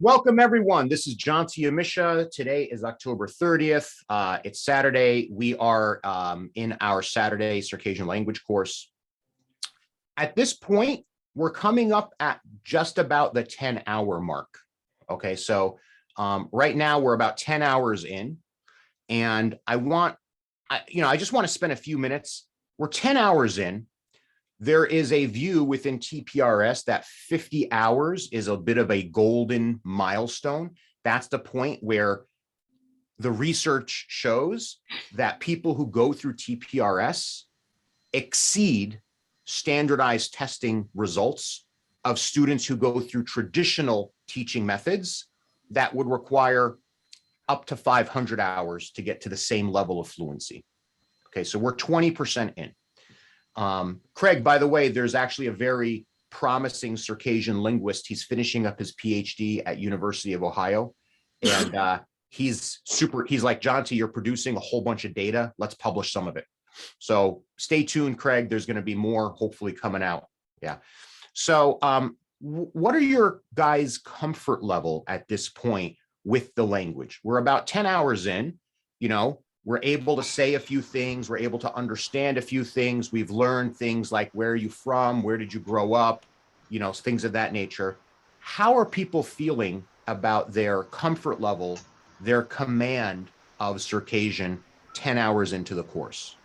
Welcome, everyone. This is John Amisha. Today is October 30th. It's Saturday. We are in our Saturday Circassian Language course. At this point, we're coming up at just about the 10-hour mark. Okay, so right now we're about 10 hours in, and I just want to spend a few minutes. We're 10 hours in. There is a view within TPRS that 50 hours is a bit of a golden milestone. That's the point where the research shows that people who go through TPRS exceed standardized testing results of students who go through traditional teaching methods that would require up to 500 hours to get to the same level of fluency. Okay, so we're 20% in. Craig, by the way, there's actually a very promising Circassian linguist. He's finishing up his PhD at University of Ohio. And he's like, John T, you're producing a whole bunch of data. Let's publish some of it. So stay tuned, Craig. There's going to be more hopefully coming out. Yeah. So what are your guys' comfort level at this point with the language? We're about 10 hours in, we're able to say a few things. We're able to understand a few things. We've learned things like, where are you from? Where did you grow up? Things of that nature. How are people feeling about their comfort level, their command of Circassian 10 hours into the course?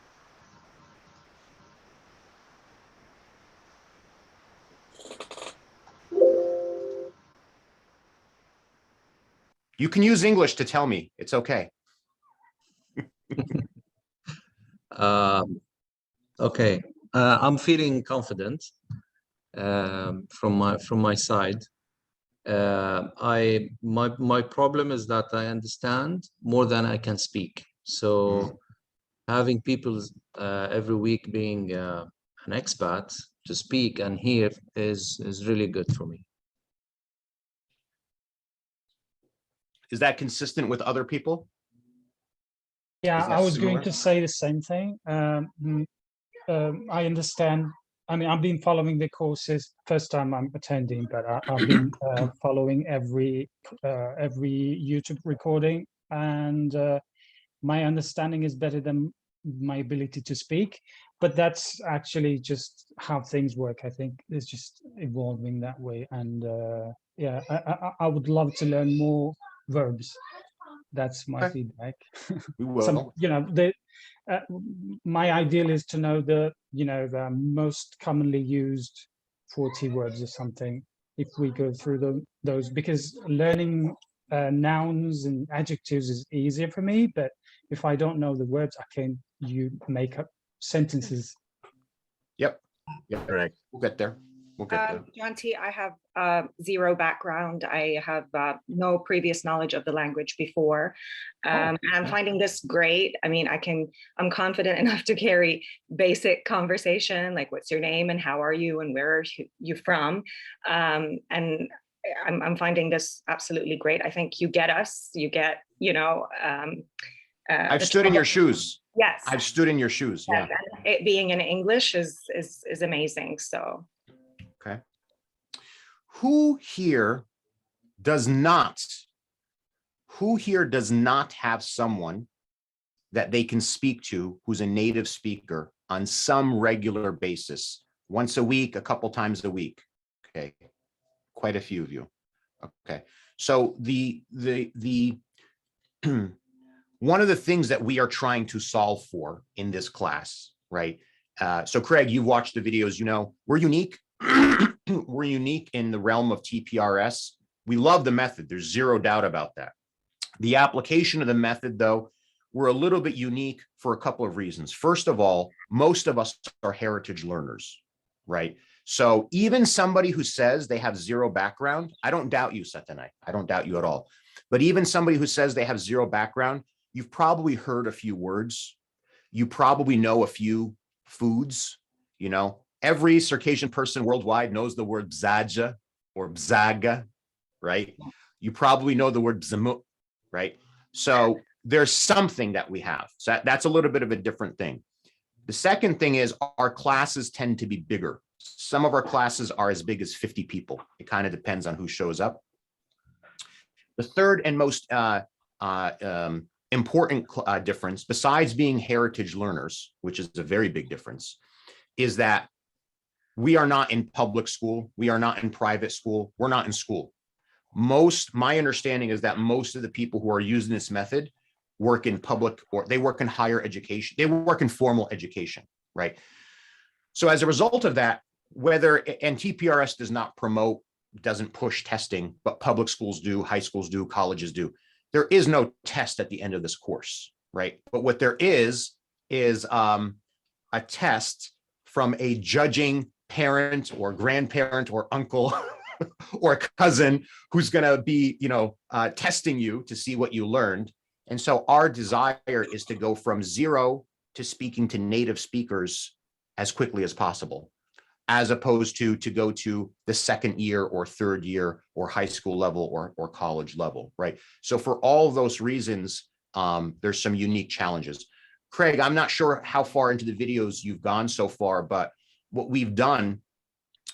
You can use English to tell me. It's okay. Okay, I'm feeling confident from my side. My problem is that I understand more than I can speak. So having people every week being an expat to speak and hear is really good for me. Is that consistent with other people? Yeah, I was going to say the same thing. I understand. I mean, I've been following the courses. First time I'm attending, but I've been following every YouTube recording, and my understanding is better than my ability to speak. But that's actually just how things work. I think it's just evolving that way. And yeah, I would love to learn more verbs. That's my feedback. We will. My ideal is to know the most commonly used 40 words or something. If we go through those, because learning nouns and adjectives is easier for me. But if I don't know the words, you make up sentences. Yep. Yeah. Correct. We'll get there. We'll get there. John T, I have zero background. I have no previous knowledge of the language before. I'm finding this great. I mean, I'm confident enough to carry basic conversation, like what's your name and how are you and where are you from? And I'm finding this absolutely great. I think you get us, you get, I've stood in your shoes. Yes. I've stood in your shoes. Yeah. And it being in English is amazing. So. Okay. Who here does not have someone that they can speak to who's a native speaker on some regular basis, once a week, a couple times a week? Okay. Quite a few of you. Okay. So the one of the things that we are trying to solve for in this class, right? So Craig, you've watched the videos, we're unique. We're unique in the realm of TPRS. We love the method. There's zero doubt about that. The application of the method, though, we're a little bit unique for a couple of reasons. First of all, most of us are heritage learners, right? So even somebody who says they have zero background, I don't doubt you, Satanai. I don't doubt you at all. But even somebody who says they have zero background, you've probably heard a few words. You probably know a few foods, Every Circassian person worldwide knows the word bzaja or bzaga, right? You probably know the word bzamut, right? So there's something that we have. So that's a little bit of a different thing. The second thing is our classes tend to be bigger. Some of our classes are as big as 50 people. It kind of depends on who shows up. The third and most important difference, besides being heritage learners, which is a very big difference, is that we are not in public school. We are not in private school. We're not in school. My understanding is that most of the people who are using this method work in public, or they work in higher education. They work in formal education, right? So as a result of that, and TPRS does not promote, doesn't push testing, but public schools do, high schools do, colleges do. There is no test at the end of this course, right? But what there is a test from a judging parent or grandparent or uncle or cousin who's going to be, testing you to see what you learned. And so our desire is to go from zero to speaking to native speakers as quickly as possible, as opposed to go to the second year or third year or high school level or college level, right? So for all of those reasons, there's some unique challenges. Craig, I'm not sure how far into the videos you've gone so far, but what we've done,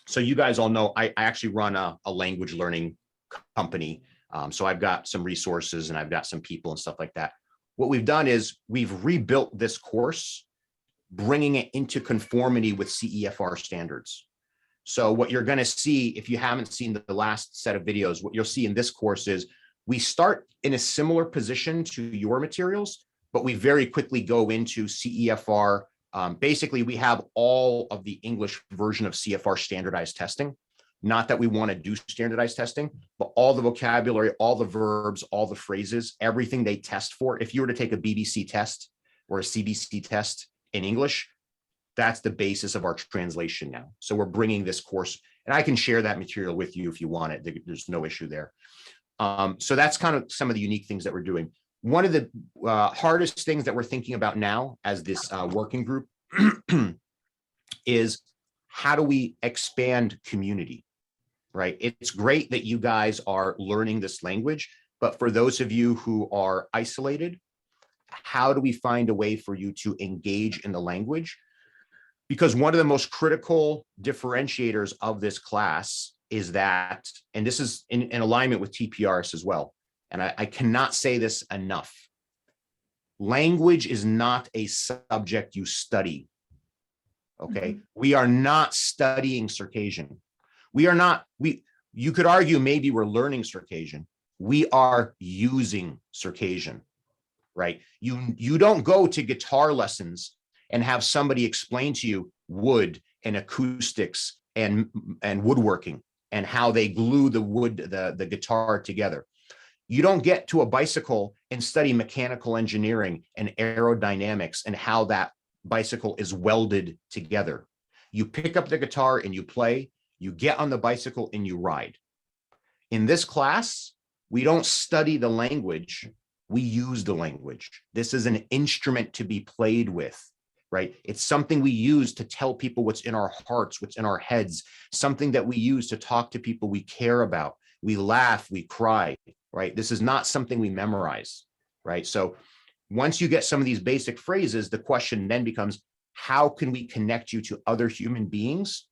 so you guys all know, I actually run a language learning company. So I've got some resources and I've got some people and stuff like that. What we've done is we've rebuilt this course, bringing it into conformity with CEFR standards. So what you're going to see, if you haven't seen the last set of videos, what you'll see in this course is we start in a similar position to your materials, but we very quickly go into CEFR. Basically, we have all of the English version of CFR standardized testing. Not that we want to do standardized testing, but all the vocabulary, all the verbs, all the phrases, everything they test for. If you were to take a BBC test or a CBC test in English, that's the basis of our translation now. So we're bringing this course, and I can share that material with you if you want it. There's no issue there. So that's kind of some of the unique things that we're doing. One of the hardest things that we're thinking about now as this working group is how do we expand community, right? It's great that you guys are learning this language, but for those of you who are isolated, how do we find a way for you to engage in the language? Because one of the most critical differentiators of this class is that, and this is in alignment with TPRS as well, and I cannot say this enough, language is not a subject you study, okay? We are not studying Circassian. You could argue maybe we're learning Circassian. We are using Circassian, right? You don't go to guitar lessons and have somebody explain to you wood and acoustics and woodworking and how they glue the wood, the guitar together. You don't get to a bicycle and study mechanical engineering and aerodynamics and how that bicycle is welded together. You pick up the guitar and you play, you get on the bicycle and you ride. In this class, we don't study the language, we use the language. This is an instrument to be played with, right? It's something we use to tell people what's in our hearts, what's in our heads, something that we use to talk to people we care about. We laugh, we cry, right? This is not something we memorize, right? So once you get some of these basic phrases, the question then becomes, how can we connect you to other human beings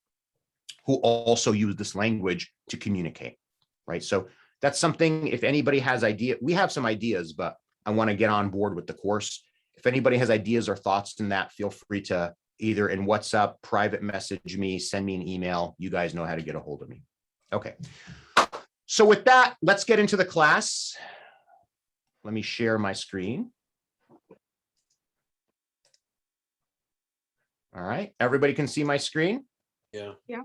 who also use this language to communicate, right? So that's something, if anybody has we have some ideas, but I want to get on board with the course. If anybody has ideas or thoughts in that, feel free to either in WhatsApp, private message me, send me an email. You guys know how to get a hold of me. Okay. So with that, let's get into the class. Let me share my screen. All right. Everybody can see my screen? Yeah. Yeah.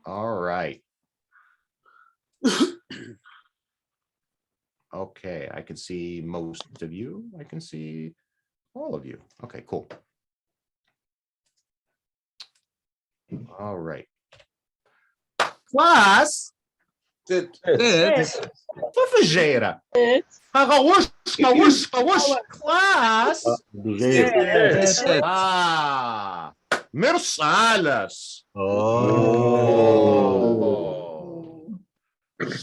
All right. Okay, I can see most of you. I can see all of you. Okay, cool. All right. Class. Fafejeira. Class. Ah. Mersalas. Oh.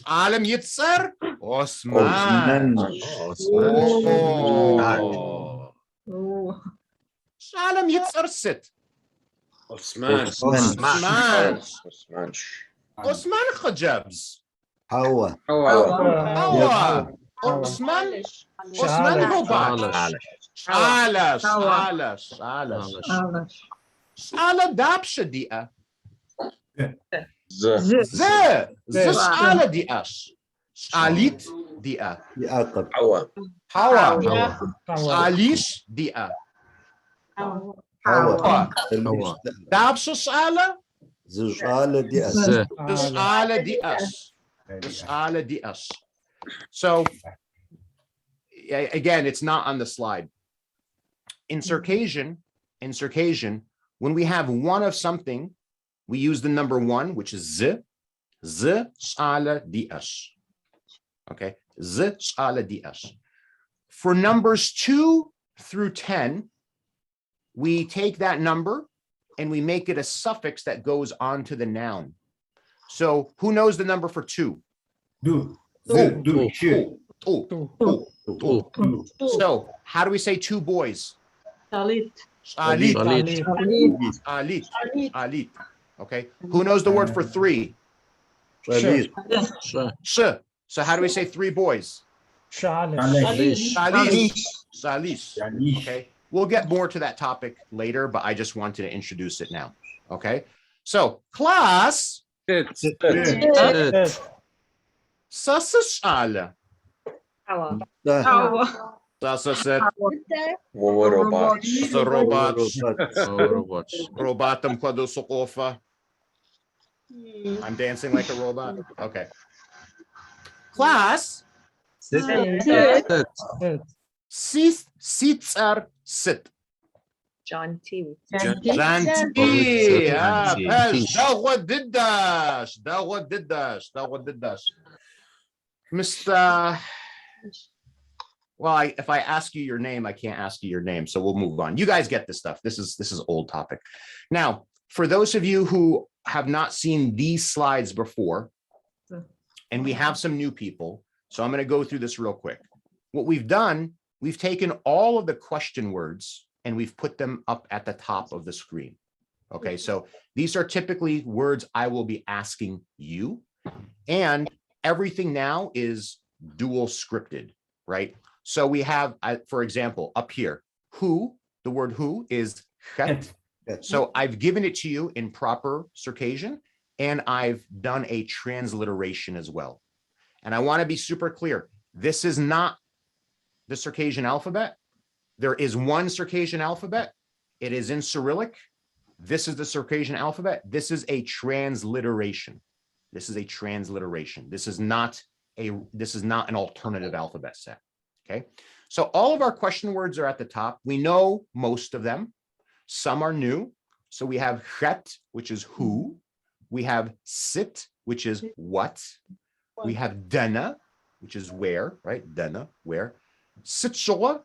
عالم يتسر عثمان عالم يتسر ست عثمان عثمان خجبز حوا حوا Osman Robach Sala Dapsha Dia Sala Dias Salit Dia يعاقب Hawa Alish Dia حوا Dapsha Sala زوج دي أس Sala Dias Sala Dias. So again, it's not on the slide. In Circassian, when we have one of something, we use the number one, which is z sala dias. Okay, z sala dias. For numbers 2 through 10, we take that number and we make it a suffix that goes onto the noun. So who knows the number for 2? So how do we say 2 boys? Alit. Okay. Who knows the word for 3? Sh. So how do we say 3 boys? Salis. Okay. We'll get more to that topic later, but I just wanted to introduce it now. Okay. So class. Sasasala. Sasaset. Robotum Kwadosokofa. I'm dancing like a robot. Okay. Class. Sitsar sit. John T. Janti. Mr. Well, if I ask you your name, I can't ask you your name, so we'll move on. You guys get this stuff. This is old topic. Now, for those of you who have not seen these slides before, and we have some new people, so I'm going to go through this real quick. What we've done, we've taken all of the question words and we've put them up at the top of the screen. Okay, so these are typically words I will be asking you, and everything now is dual scripted, right? So we have, for example, up here, who, the word who is chet. So I've given it to you in proper Circassian, and I've done a transliteration as well. And I want to be super clear. This is not the Circassian alphabet. There is one Circassian alphabet. It is in Cyrillic. This is the Circassian alphabet. This is a transliteration. This is a transliteration. This is not an alternative alphabet set. Okay. So all of our question words are at the top. We know most of them. Some are new. So we have chet, which is who. We have sit, which is what. We have dana, which is where, right? Dana, where. Sitshua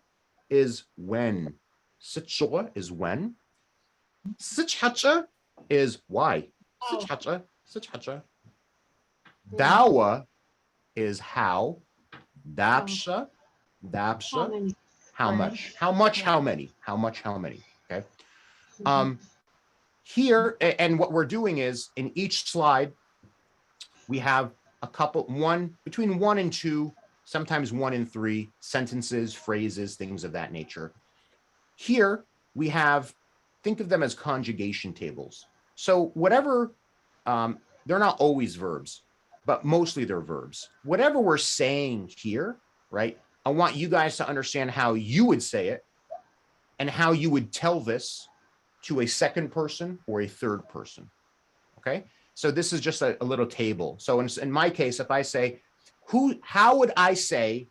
is when. Sitshua is when. Sitchacha is why. Sitchacha. Dawa is how. Dapsha, how much. How many. Okay. Here, and what we're doing is in each slide, we have a couple, between 1 and 2, sometimes 1 and 3 sentences, phrases, things of that nature. Here we have, think of them as conjugation tables. So whatever, they're not always verbs, but mostly they're verbs. Whatever we're saying here, right? I want you guys to understand how you would say it and how you would tell this to a second person or a third person. Okay. So this is just a little table. So in my case, if I say, how would I say,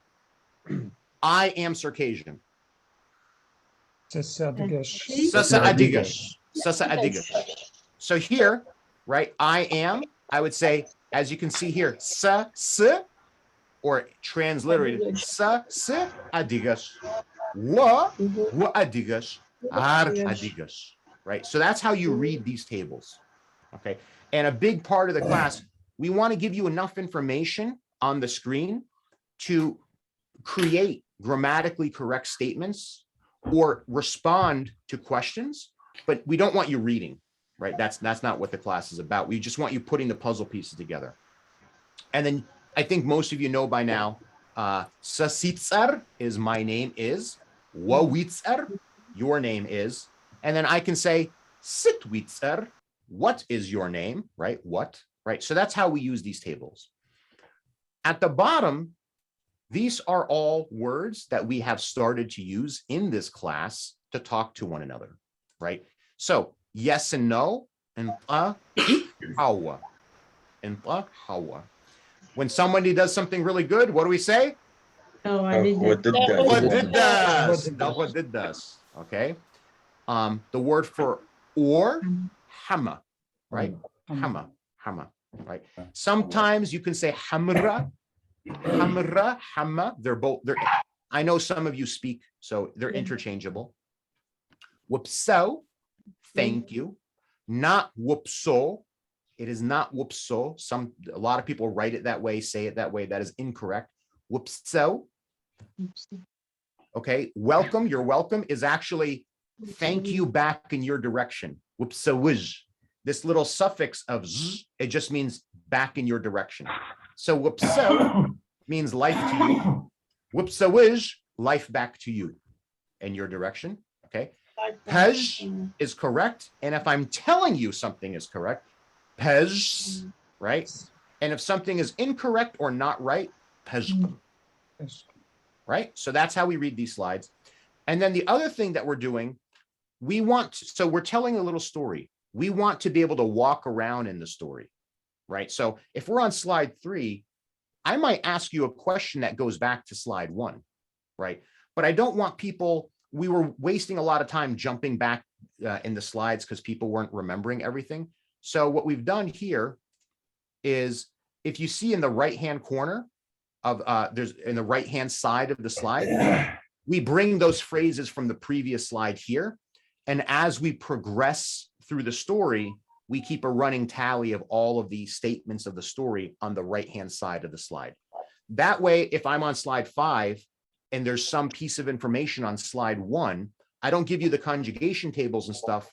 I am Circassian? Sasa adigash. So here, right, I am, I would say, as you can see here, or transliterated, sa adigash, wa adigash, ar adigash, right? So that's how you read these tables, okay? And a big part of the class, we want to give you enough information on the screen to create grammatically correct statements or respond to questions, but we don't want you reading, right? That's not what the class is about. We just want you putting the puzzle pieces together. And then I think most of you know by now, Sasitsar is my name is, Wawitsar, your name is, and then I can say Sitwitsar, what is your name, right? What, right? So that's how we use these tables. At the bottom, these are all words that we have started to use in this class to talk to one another, right? So yes and no, and hawa, and hawa. When somebody does something really good, what do we say? Okay. The word for or, hama, right? Hama, right? Sometimes you can say hamra, hama. They're both. I know some of you speak, so they're interchangeable. Whoopso, thank you. Not whoopso. It is not whoopso. A lot of people write it that way, say it that way. That is incorrect. Whoopso. Okay. Welcome. You're welcome is actually thank you back in your direction. Whoopso-wiz. This little suffix of z, it just means back in your direction. So whoopso means life to you. Whoopso-wiz, life back to you in your direction. Okay. Pej is correct. And if I'm telling you something is correct, pej, right? And if something is incorrect or not right, pej, right? So that's how we read these slides. And then the other thing that we're doing, so we're telling a little story. We want to be able to walk around in the story, right? So if we're on slide 3, I might ask you a question that goes back to slide 1, right? But I don't want people, we were wasting a lot of time jumping back in the slides because people weren't remembering everything. So what we've done here is, if you see in the right-hand corner of, there's in the right-hand side of the slide, we bring those phrases from the previous slide here. And as we progress through the story, we keep a running tally of all of the statements of the story on the right-hand side of the slide. That way, if I'm on slide 5 and there's some piece of information on slide 1, I don't give you the conjugation tables and stuff,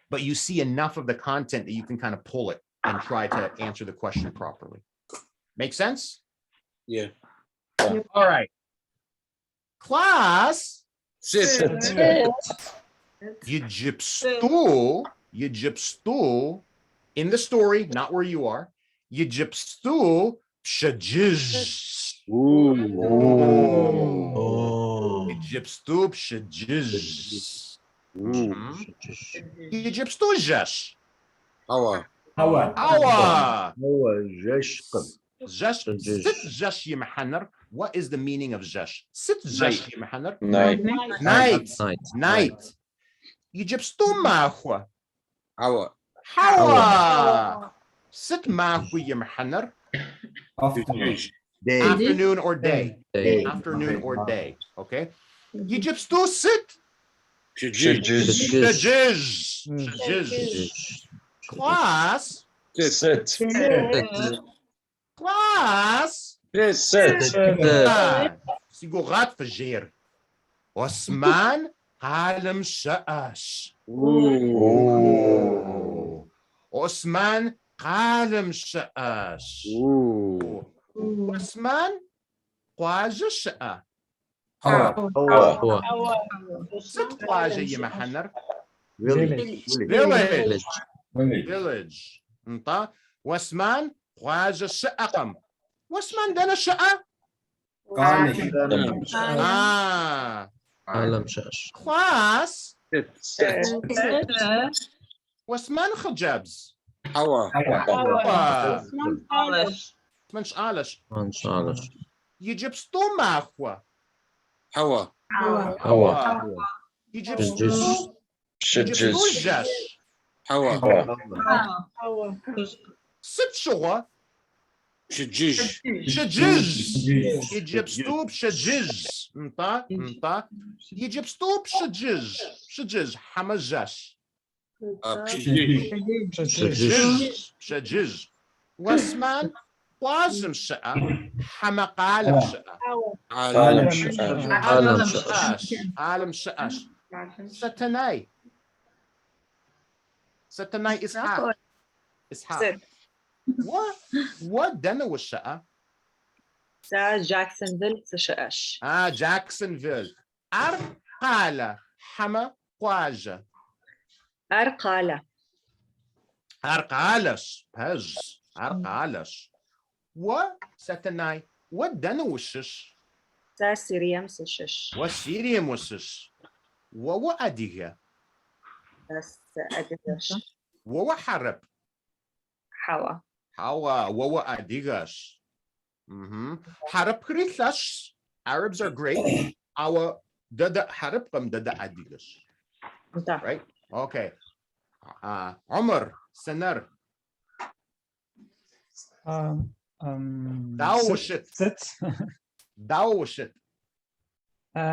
but you see enough of the content that you can kind of pull it and try to answer the question properly. Make sense? Yeah. All right. Class. Yijipstu, in the story, not where you are. Yijipstu pshajiz. Yijipstu pshajiz. Yijipstu jash. Hawa. Awa. جشق Jash, sit jash yimhanar. What is the meaning of jash? Sit jash yimhanar. Night. Night. Yijipstu mahwa. Hawa. Hawa. Sit mahwa yimhanar. day Afternoon or day. Day. Afternoon or day. Okay. Yijipstu sit. Shajiz. Shajiz. Shajiz. Class. Sit. Class. Sit. سيقولات فجير عثمان عالم شقاش عثمان عالم شقاش عثمان قواجه شقا ست قواجه يمحنر village انت وعثمان قواجه شقا قم وعثمان دنا شقا عالم شاش. class Sit. واسمان خجابز Hawa. منش عالش ما شاء يجيب ستو ماخوة Hawa. هوا. يجيب شجز. ستو جاش Hawa. ست شغوة Shajiz. شجز يجيب ستو بشجز انت يجيب ستو بشجز حمجاش شجز واسمان وازم شقة حمق عالم شقة عالم. عالم شقاش ستناي إسحاق what دنا والشقة سا جاكسونفيل سشقش. جاكسونفيل أرقالة حما قواجة أرقالة. أرقالش بهز أرقالش وستناي ودنا وشش سا سيريام سشش. وسيريم وشش وأديها بس أدرش. وحرب حوا. حوا وأديغاش حرب كريتلاش Arabs are great our dada حرب قم dada أديغاش right okay عمر سنر داوشت ست داوشت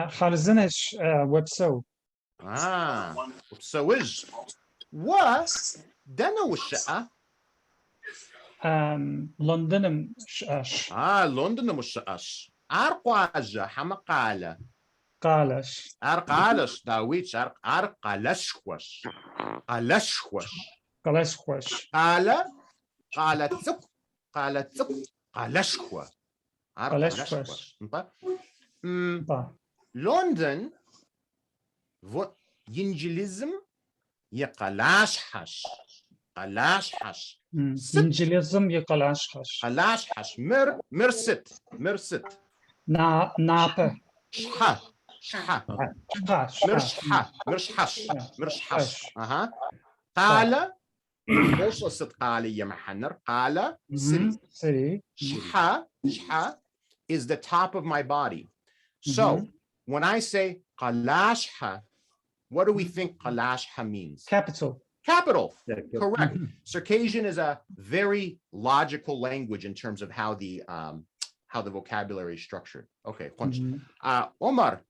خارزنش وبسو وبسوج دنا والشقة لندنم شاش لندن مش أش أرقاجة حمقالة قالش أرقالش داويتش أرقالشوش قالشوش قالشوش قالت قالشوا قالشوش لندن ينجليزم يقلاشحش قلاشحش إنجليزم يقلاشحش قلاشحش مرست نابه شحة مرشحش قال also قال يا محنر قال سري شحة is the top of my body. So when I say قلاشحة, what do we think قلاشحة means? Capital. Correct. Circassian is a very logical language in terms of how the vocabulary is structured. Okay. Omar.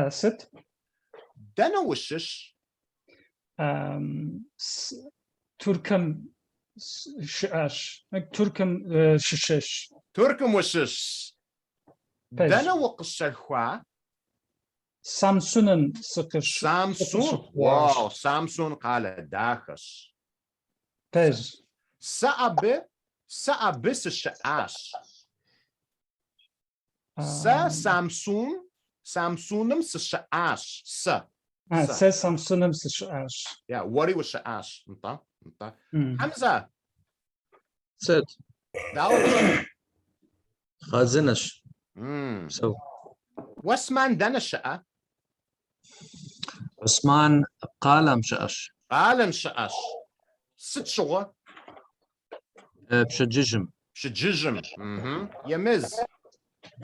Sit. Dana wishish. Turkum shash. Turkum shishish. Turkum wishish. Dana waqsharhwa. Samsunen sıkış. Samsun. Wow. Samsun qala dakhas. Pej. Sa'abe s'sha'ash. Sa Samsunum s'sha'ash. Sa Samsunum s'sha'ash. Yeah, what was sha'ash? Hamza. Sit. Khazinash. So Wasman dana sha'a. Osman qalam sha'ash. Qalam sha'ash. Sit shugha. Bshajijim. Bshajijim. Yamiz.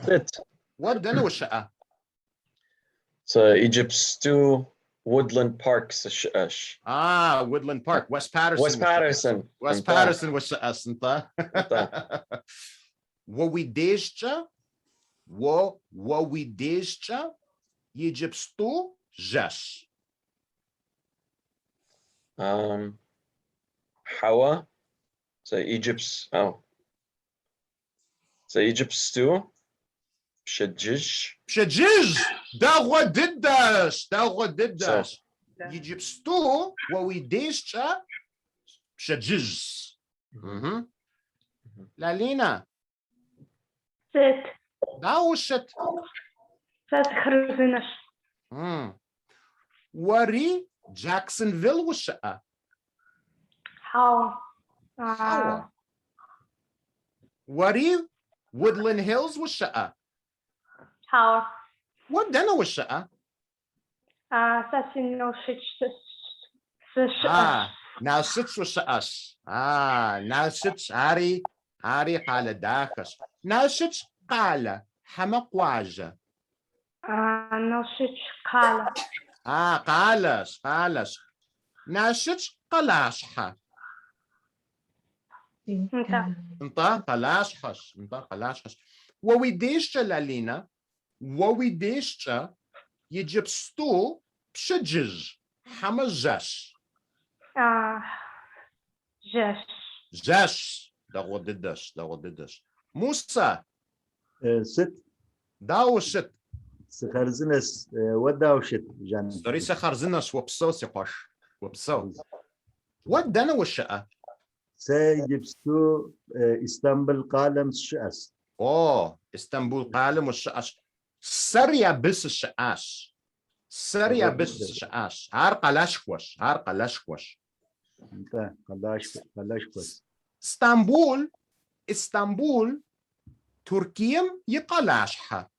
Sit. What dana was sha'a? So Egypt's stew, Woodland Park. Woodland Park. West Patterson. West Patterson was sha'as. What we deshcha? What we deshcha? Egypt's stew, Jash. Hawa. So Egypt's stew. Shajish. Dawa did that. Egypt's stew, what we deshcha? Shajish. Lalina. Sit. Dawshat. Set خرزنش. Wari Jacksonville was sha'a. How? Wari Woodland Hills was sha'a. How? What dana was sha'a? Sasino Now sits was sha'as. Now sits Ari qala dakas. Now sits qala hamakwaja. No shit qala. qalas. Now sits qalashha. انت قلاشحش. وويديشتا لالينا. وويديشتا يجيب ستو بشجج حمجش. جش. ده غددش. موسى. ست. داوشت. سخرزنس وداوشت جان. ستوري سخرزنس وبسو سيقوش. وبسو. ودنا والشقة. سيجبستو اسطنبول قالم شأس. اسطنبول قالم والشقاش. سريا بس الشقاش. سريا بس الشقاش. عرقة لشكوش. عرقة لشكوش. انت قلاش كويس. اسطنبول تركيا يقلاشها.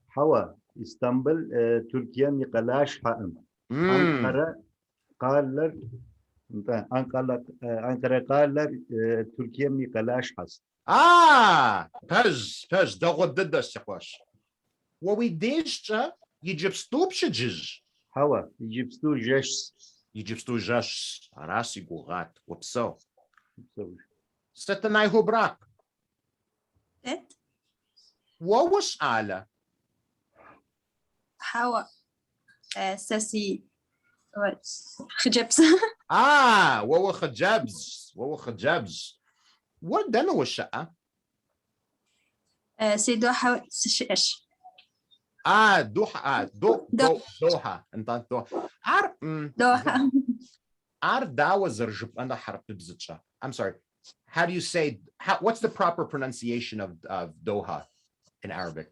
حوا اسطنبول تركيا مقلاش حائم. أنقرة قالر انت أنقرة قالر تركيا مقلاش حس. بج دغد ضد الشقاش. وويديشتا يجبستو بشجج. حوا يجبستو جش. يجبستو جش. راسي قوغات وبسو. ستناي هو براك. ووش آلة. حوا ساسي خجبس. وهو خجبز. وهو خجبز. ودنا والشقة. سيدو حوا سشاش. دوحة. دوحة. انت دوحة. دوحة. داوة زرجب أنا حرب بزتشا. I'm sorry. How do you say, what's the proper pronunciation of Doha in Arabic?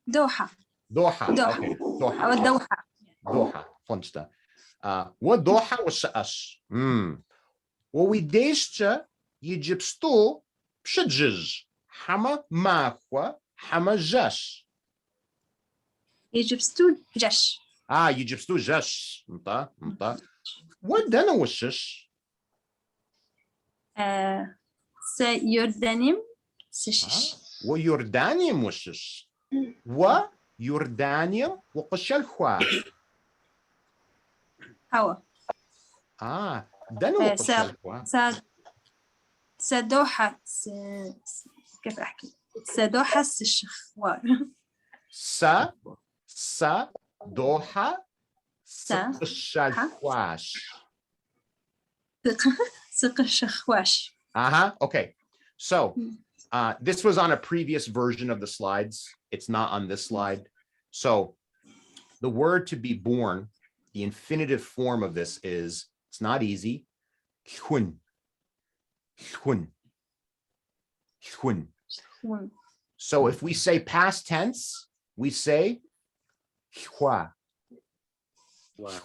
دوحة. Doha. Okay. Doha. أو الدوحة. Doha. فهمت. ودوحة والشقاش. وويديشتا يجبستو بشجج. حما ماكوا حما جاش. يجبستو جش. يجبستو جاش. مطا. ودنا وشش. سيوردانيم سشش. ويوردانيم وشش. ويوردانيم وقشل خوا. هوا. دنا وقشل خوا. سدوحة كيف أحكي؟ سدوحة الشخوار. دوحة الشخواش. سق الشخواش. Okay. So this was on a previous version of the slides. It's not on this slide. So the word to be born, the infinitive form of this is, it's not easy. Khun. So if we say past tense, we say hua.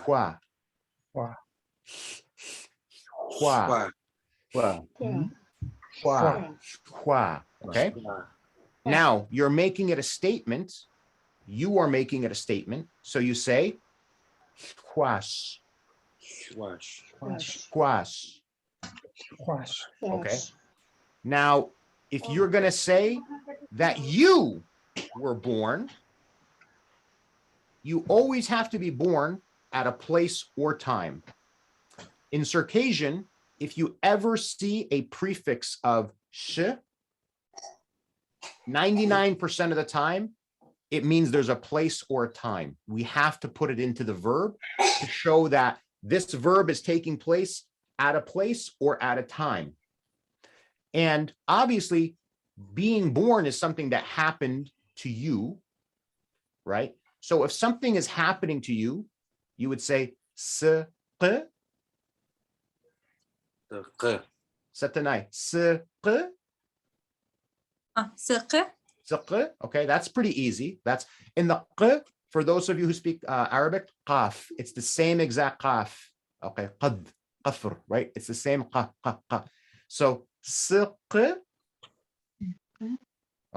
Hua. Wow. Okay. Now you're making it a statement. You are making it a statement. So you say huash. Okay. Now, if you're going to say that you were born, you always have to be born at a place or time. In Circassian, if you ever see a prefix of sh, 99% of the time, it means there's a place or a time. We have to put it into the verb to show that this verb is taking place at a place or at a time. And obviously, being born is something that happened to you, right? So if something is happening to you, you would say se. Satanai. Se. Okay, that's pretty easy. That's in the q, for those of you who speak Arabic, qaf. It's the same exact qaf. Okay, qad, qafr, right? It's the same qa. So siq.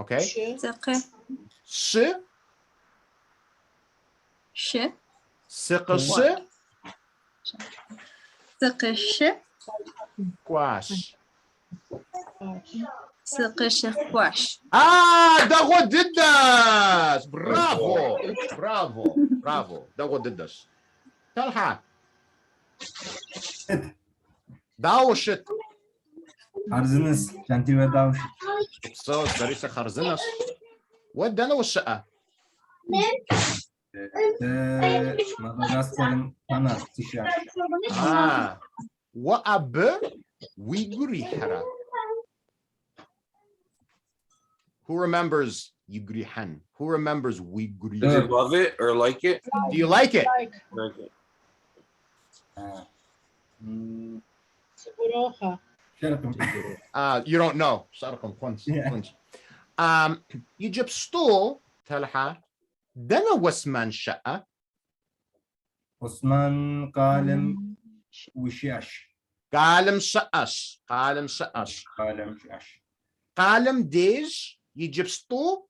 Okay. Sh. Siq. Quash. دغو ددس. برافو دغو ددس. تلحق داوشت خرزنس جانتي وداوشت صوت سريسة خرزنس ودنا والشقة مدغشقر أنا تشاش وأب ويغري حرا. Who remembers Yugrihan? Who remembers Wigri? Does it love it or like it? Do you like it? Like it. شرقم. You don't know. شرقم كونس. Yeah. يجيب ستول تلحى دنا وسمان شقة. عثمان قالم وشاش. قالم شقش. قالم شقش. قالم شاش. قالم ديج يجيب ستول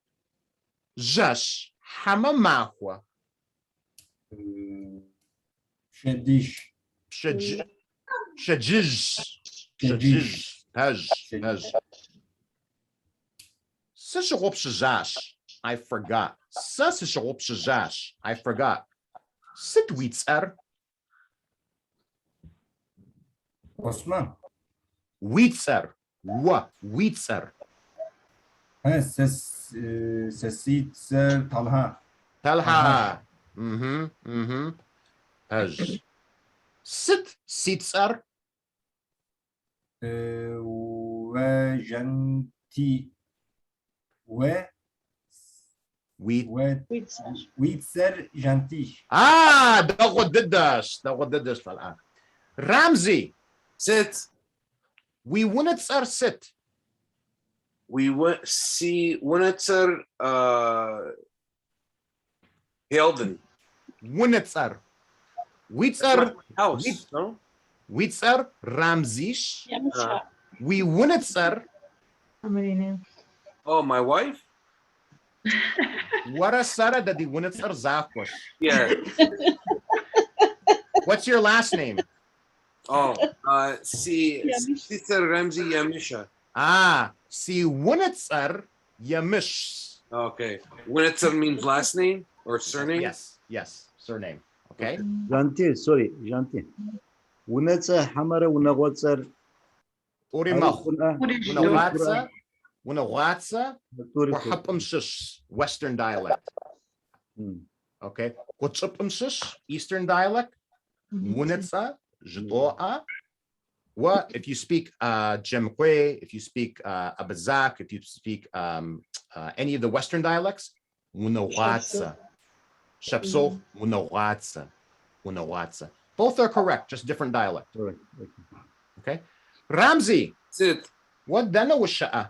جاش حما ماخوة. شديش. شجج. شجج. هج. سشغوب شجاش. I forgot. سشغوب شجاش. I forgot. ست ويتسر. عثمان. ويتسر. ويتسر. سسيت سر طلها. تلها. هج. ست سيتسر. وجنتي ويتسر جنتيش. ده غددش الآن. رمزي. Sit. We ونتسر ست. We went see Winitzer Helden. ونتسر. ويتسر. House, no? ويتسر رمزيش. We ونتسر. Oh, my wife? ورا سارة دي ونتسر زاكوش. Yeah. What's your last name? Oh, see Sister Ramsey Yamisha. Si ونتسر يمش. Okay. Winitzer means last name or surname? Yes, surname. Okay. جانتي سوري جانتي ونتسا حمرة ونغوتسر أوريمخ. ونغواتسا وحبمشش Western dialect. Okay. وتشبمشش Eastern dialect. ونتسا جدوء. If you speak Jemkwe, if you speak Abazak, if you speak any of the Western dialects, Munawatsa. Shepsol, Munawatsa. Both are correct, just different dialect. Okay. Ramzi. Sit. What dana was sha'a?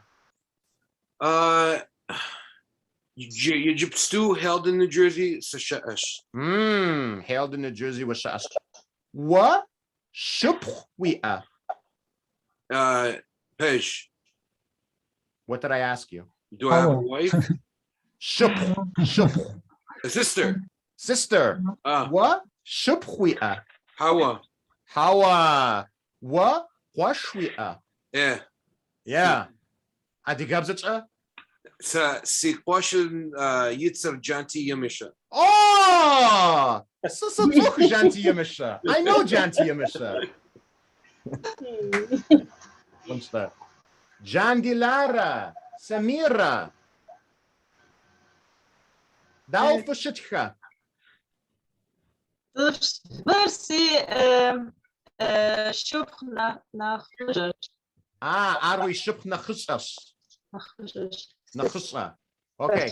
Egypt stew held in New Jersey, Sasha'ash. Held in New Jersey was sha'a. What? Shupwi'a. Pesh. What did I ask you? Do I have a wife? Shup. A sister. What? Shupwi'a. Hawa. What? Washwi'a. Yeah. Adigabzitcha? Sa Sikwashin Yitzar Janti Yamisha. Oh! Janti Yamisha. I know Janti Yamisha. What's that? Jandilara. Samira. Dalfashitcha. Versi شوف نخرج. Arwi shuk nakhusas. Okay.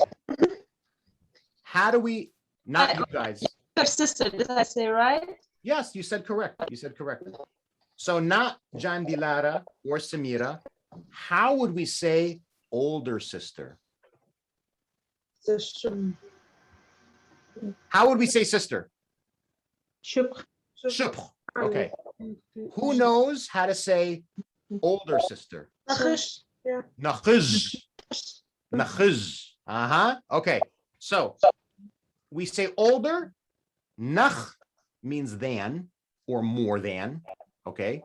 How do we not you guys? Your sister, did I say right? Yes, you said correct. So not Jandilara or Samira. How would we say older sister? How would we say sister? Shuk. Okay. Who knows how to say older sister? Nakhiz. Okay. So we say older. Nakh means than or more than. Okay.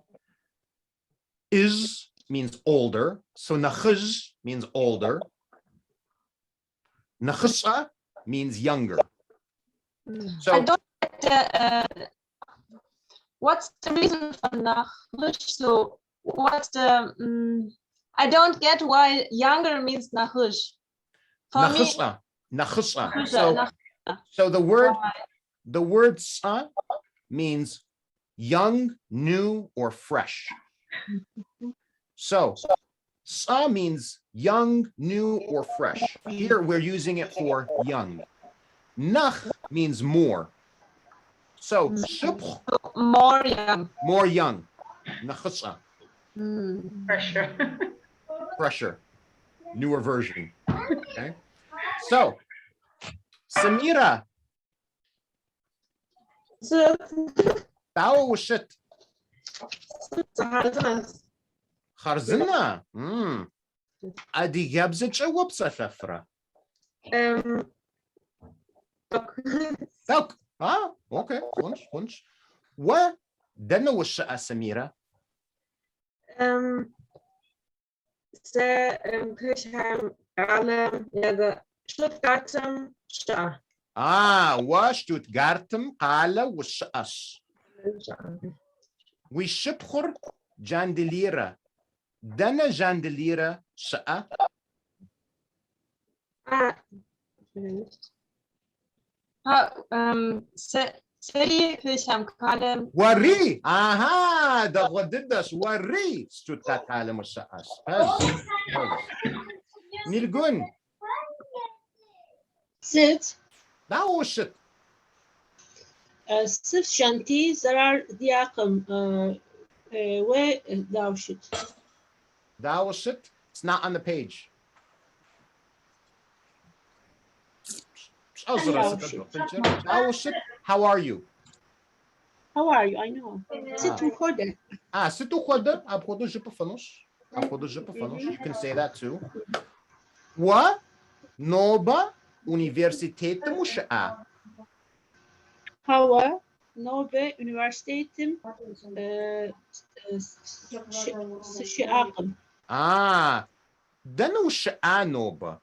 Is means older. So nakhiz means older. Nakhisa means younger. So I don't get what's the reason for nakhruj? So what's the I don't get why younger means nakhruj. For me, nakhisa. So the word sa means young, new, or fresh. So sa means young, new, or fresh. Here we're using it for young. Nakh means more. So shubh, more young. more young. Nakhsa. Pressure. Fresher, newer version. Okay. So, Samira, Sıt. thou وشت Sıt. خرزنا. أدي جابزة شو بسفرة. ثوك. أوكي. خنش. ودنا وش سميرة. سأكشهم على يدا شتقاتم شا. وشتوتغارتم قال وش أش. وشبخر جاندليرة. دنا جاندليرة شقة. سري كشهم كلام. وري. ده غددش وري شتوتغارت قال وش أش. نيلجون. Sıt. ده وشت. Sıf şanti zarar diyakım ve davşit. That was it. It's not on the page. That was it. How are you? How are you? I know. Sıt uходе. Situ khoda. Abkhodo jipafanos. You can say that too. Wa noba universitete musha. Hava Nobe Üniversitetim sışı akım. Dana musha noba.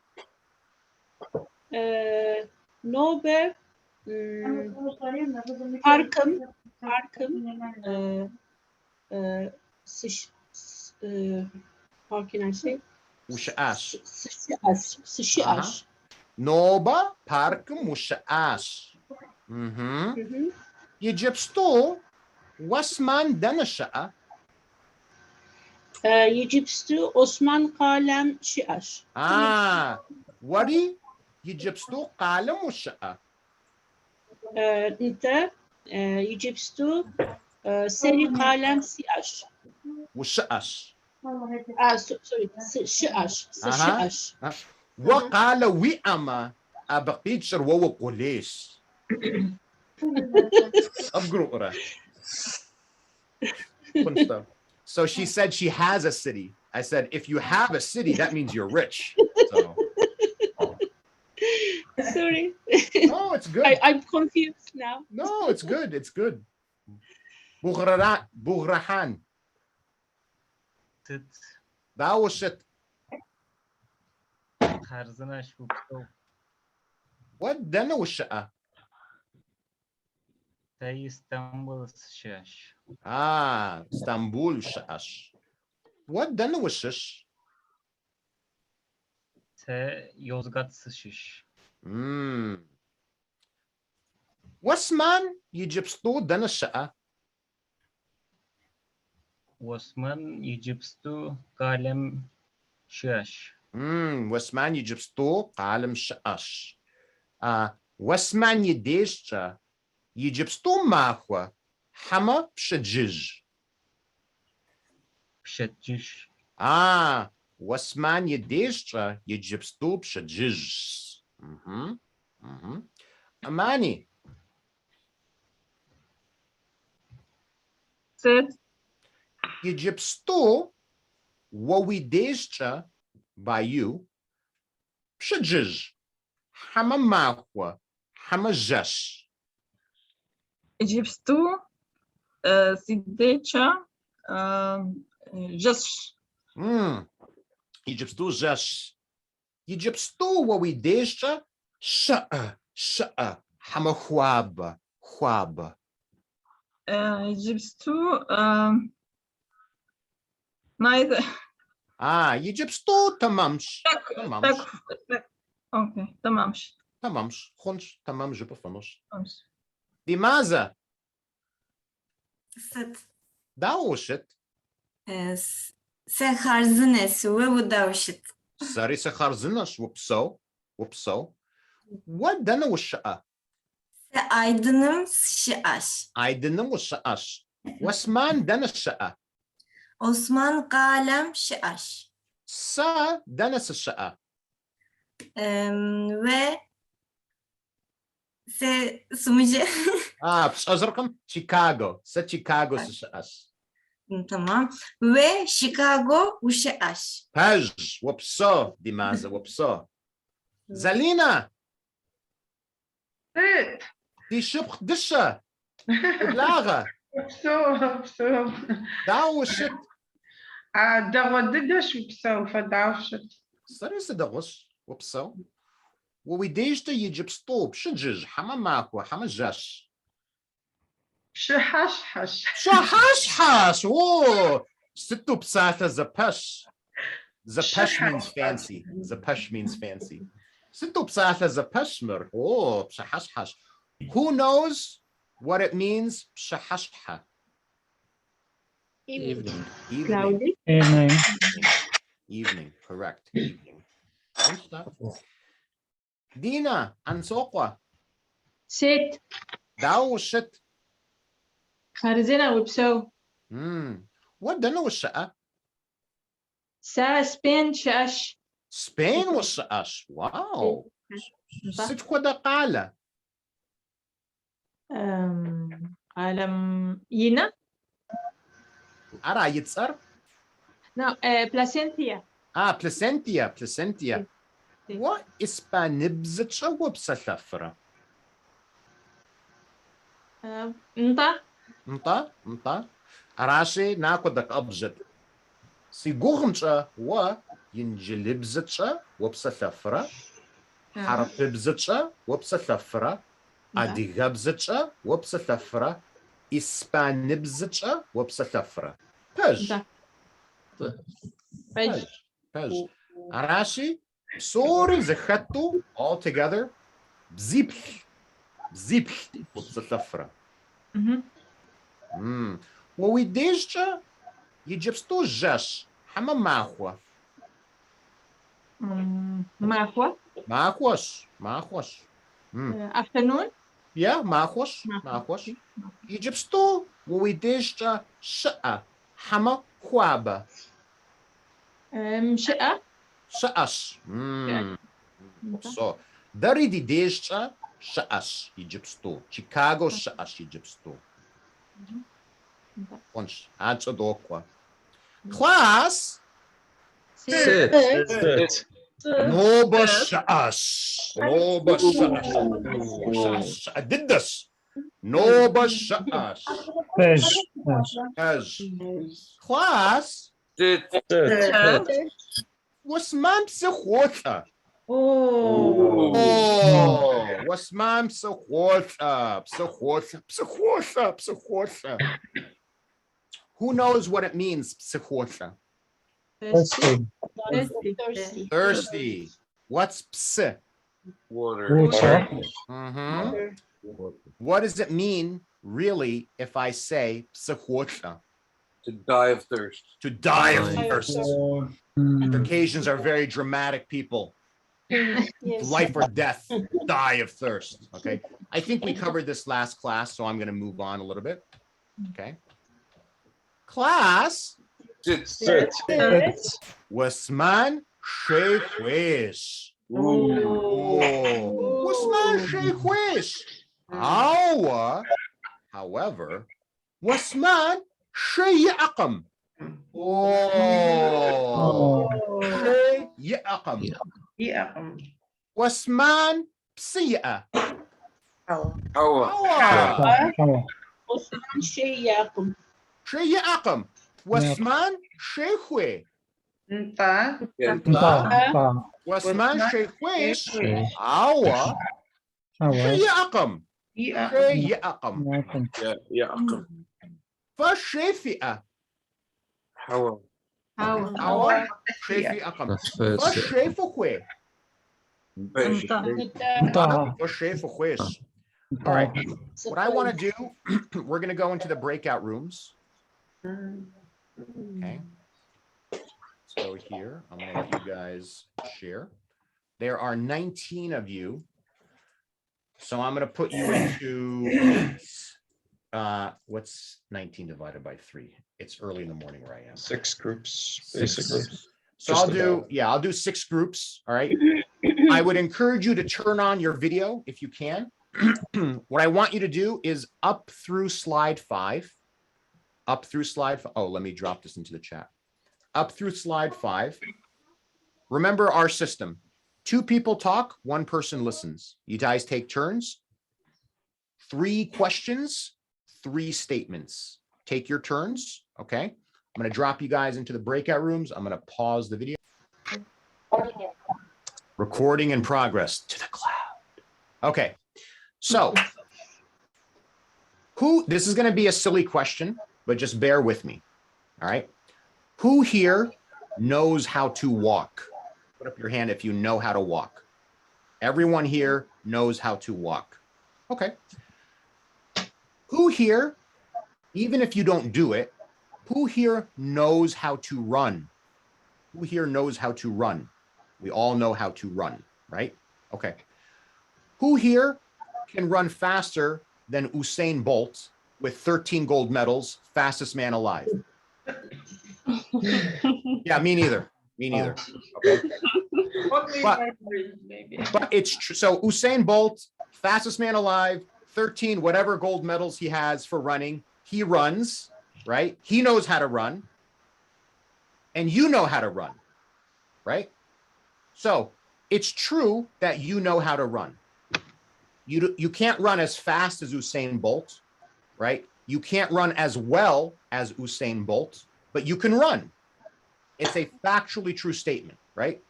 Nobe parkım sışı how can I say? Sışı aş. Noba park musha ash. يجيب ستو واسمان دنشأ. Yecipstu Osman Kalem Şiaş. وري يجيب ستو قالم وشأ. Nte Yecipstu Seri Kalem Siaş. وشأش. Sorry, Şiaş. Şiaş. وقال وئما أبقيتشر وهو بوليس. So she said she has a city. I said, if you have a city, that means you're rich. So. Sorry. No, it's good. I'm confused now. No, it's good. It's good. Bughrahan. That was it. What? Then was İstanbul şaş. İstanbul şaş. What then was şaş? Yozgat şaş. Osman Yicipstu dana şa'a. Osman Yicipstu kalem şaş. Osman Yicipstu kalem şaş. Osman Yideşça Yicipstu mahwa hama pşedjiz. Pşedjiz. Osman Yideşça Yicipstu pşedjiz. Amani. Sıt. Yicipstu wawideşça by you pşedjiz. Hama mahwa hama jash. Yecipstu Sidecha Jash. Yicipstu jash. Yicipstu wawideşça sha'a hama huaba. Yecipstu neither. Yicipstu tamamş. Okay, tamamش. Tamamş. Khonş tamam jipafanos. Dimaza. Sıt. Daoshit. Se harzines ve udavşit. Sari se harzinas wupso. What dana wusha'a? Se aydınım şiaş. Aydınım wusa'ash. Wasman dana sha'a. Osman kalem şaş. Sa دنس الشقة. Ve sunucu. بس أزرقم شيكاغو. ست شيكاغو سشأش. Tamam. Ve Chicago uşaş. بج وبصو دي مازا وبصو. زالينا Evet. دي شبخ دشة. بلاغة. Псо. داو الشت. Дагодыдаш псо фадавшит. سريس دغش وبصو. وويديجتا يجيب سطوب شجج حما ماكو حما جاش. شحشحش. شحشحش. اوه ستو بساتا زبش. Zapesh means fancy. Zapesh means fancy. Sinto psatha zapeshmer. Oh, pshahashhash. Who knows what it means? Pshahashha. Evening. Evening. Evening. Correct. Evening. Good stuff. Dina, ansokwa. Sit. Dao shit. خارزنا وبسو. What dana was sha'a? سا سبين شاش. Spain was sha'ash. Wow. Sit kwada qala. عالم ينا. Ara yitsar? No, placentia. Placentia. What is panibzitcha wabsalafra? انت. Arashi nakodak abjad. Sigurmcha wa yinjilibzitcha wabsalafra. Harapibzitcha wabsalafra. Adigabzitcha wabsalafra. Ispanibzitcha wabsalafra. Pej. Pej. Arashi, sorry zakhattu all together. Bzipl. Wabsalafra. وويديجتا يجبستو جاش حما ماخوا ماخوش afternoon. يا ماخوش يجبستو وويديجتا شقة حما خوابة شقش so داري دي ديجتا شقش يجبستو شيكاغو شقش يجبستو Once, answer the question. Class. Sit. No bashash. I did this. No bashash. Class. Sit. What's man psichota? What's man psichota? Who knows what it means, psichota? Thirsty. What's ps? Water. What does it mean, really, if I say psichota? To die of thirst. To die of thirst. Caucasians are very dramatic people. Life or death, die of thirst. Okay. I think we covered this last class, so I'm going to move on a little bit. Okay. Class. Sit. Wasman Sheikhish. Wasman Sheikhish. However, Wasman Shayaqam. Shayaqam. Wasman Psiya. Shayaqam. Wasman Sheikhi. Wasman Sheikhish. Shayaqam. Shayaqam. Fashafi'a. How? Shayfi'aqam. Fashayfuqi. All right. What I want to do, we're going to go into the breakout rooms. Okay. Let's go here. I'm going to let you guys share. There are 19 of you. So I'm going to put you into, what's 19 divided by 3? It's early in the morning where I am. 6 groups, Six basically. groups. So I'll do, yeah, I'll do 6 groups. All right. I would encourage you to turn on your video if you can. What I want you to do is up through slide 5. Up through slide. Oh, let me drop this into the chat. Up through slide 5. Remember our system. 2 people talk, 1 person listens. You guys take turns. 3 questions, 3 statements. Take your turns. Okay. I'm going to drop you guys into the breakout rooms. I'm going to pause the video. Recording in progress to the cloud. Okay. So this is going to be a silly question, but just bear with me. All right. Who here knows how to walk? Put up your hand if you know how to walk. Everyone here knows how to walk. Okay. Who here, even if you don't do it, who here knows how to run? Who here knows how to run? We all know how to run, right? Okay. Who here can run faster than Usain Bolt with 13 gold medals, fastest man alive? Yeah, me neither. Me neither. Okay. But it's true. So Usain Bolt, fastest man alive, 13 whatever gold medals he has for running. He runs, right? He knows how to run. And you know how to run, right? So it's true that you know how to run. You can't run as fast as Usain Bolt, right? You can't run as well as Usain Bolt, but you can run. It's a factually true statement, right?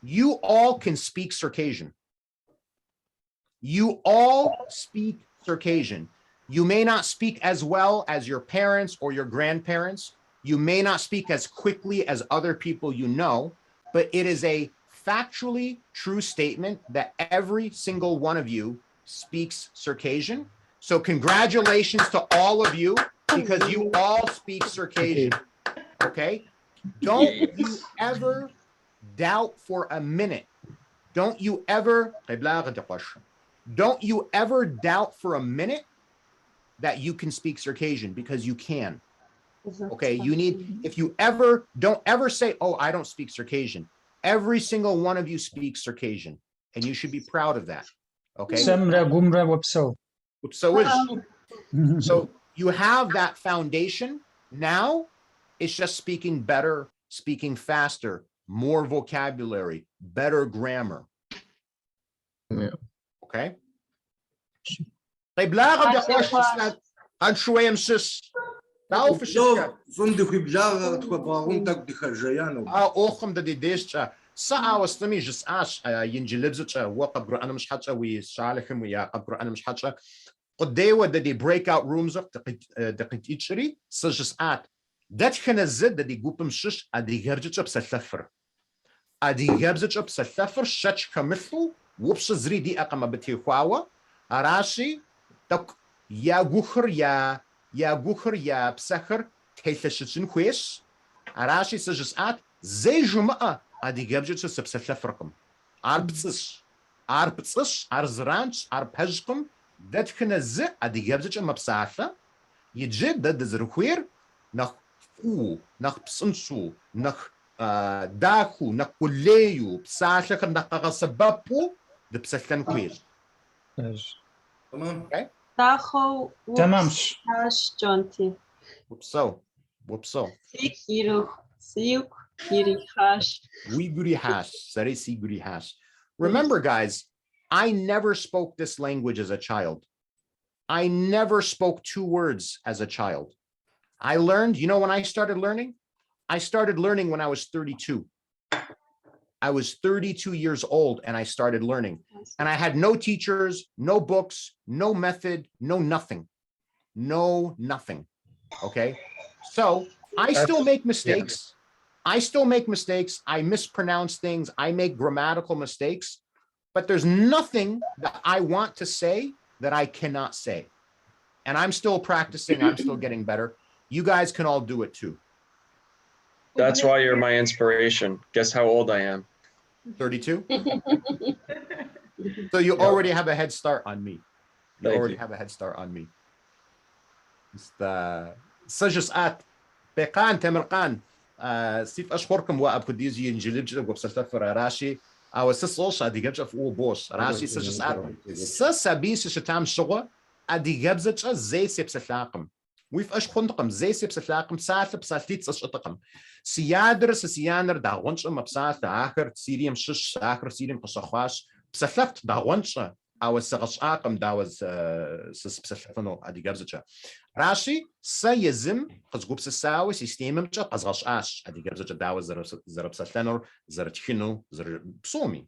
You all can speak Circassian. You all speak Circassian. You may not speak as well as your parents or your grandparents. You may not speak as quickly as other people you know, but it is a factually true statement that every single one of you speaks Circassian. So congratulations to all of you because you all speak Circassian. Okay? Don't you ever doubt for a minute. Don't you ever doubt for a minute that you can speak Circassian, because you can. Okay, you need, if you ever, don't ever say, oh, I don't speak Circassian. Every single one of you speaks Circassian, and you should be proud of that. Okay. So you have that foundation. Now it's just speaking better, speaking faster, more vocabulary, better grammar. Yeah. Okay. قديوة دي breakout rooms دقيت إيشري سجسات دتخنا زد دي جوبم شش أدي جرجت بسلفر أدي جرجت بسلفر شش كمثل وبش زري دي أقام بتيخواوا أراشي تك يا جوخر يا جوخر يا بسخر تهيثشتشن خويش أراشي سجسات زي جمعة أدي جرجت بسلفركم عربتش عرزرانش عربهجكم دتخنا زي أدي جرجت مبساثة يجد دد زرخوير نخ فو نخ بسنسو نخ داخو نخ كليو بساثة نخ غصبابو دبسلن كوير. تمام. داخو وبساش جونتي. وبسو. سيوك يريخاش. ويغريهاش. سري سيغريهاش. Remember, guys, I never spoke this language as a child. I never spoke 2 words as a child. I learned, you know, when I started learning? I started learning when I was 32. I was 32 years old and I started learning. And I had no teachers, no books, no method, no nothing. No nothing. Okay? So I still make mistakes. I still make mistakes. I mispronounce things. I make grammatical mistakes. But there's nothing that I want to say that I cannot say. And I'm still practicing. I'm still getting better. You guys can all do it too. That's why you're my inspiration. Guess how old I am? 32? So you already have a head start on me. You already have a head start on me. سجسات بقان تمرقان سيف أشهركم وأبكديزي ينجلج وبسلتفر راشي أو سسوش أدي جبجة فوق بوش راشي سجسات سسابيش شتام شغل أدي جبزة زي سيبسلاقم ويف أشخندقم زي سيبسلاقم سالف بسالتيت سشطقم سيادر داغونش أما بسالت آخر تسيريم شش آخر سيريم قصخواش بسلفت داغونش أو السغشاقم داوز سبسلفنو أدي جبزة راشي سيزم قزقوب سساوي سيستيمم جا قزغشاش أدي جبزة داوز زرب سلفنور زرتخنو زر بسومي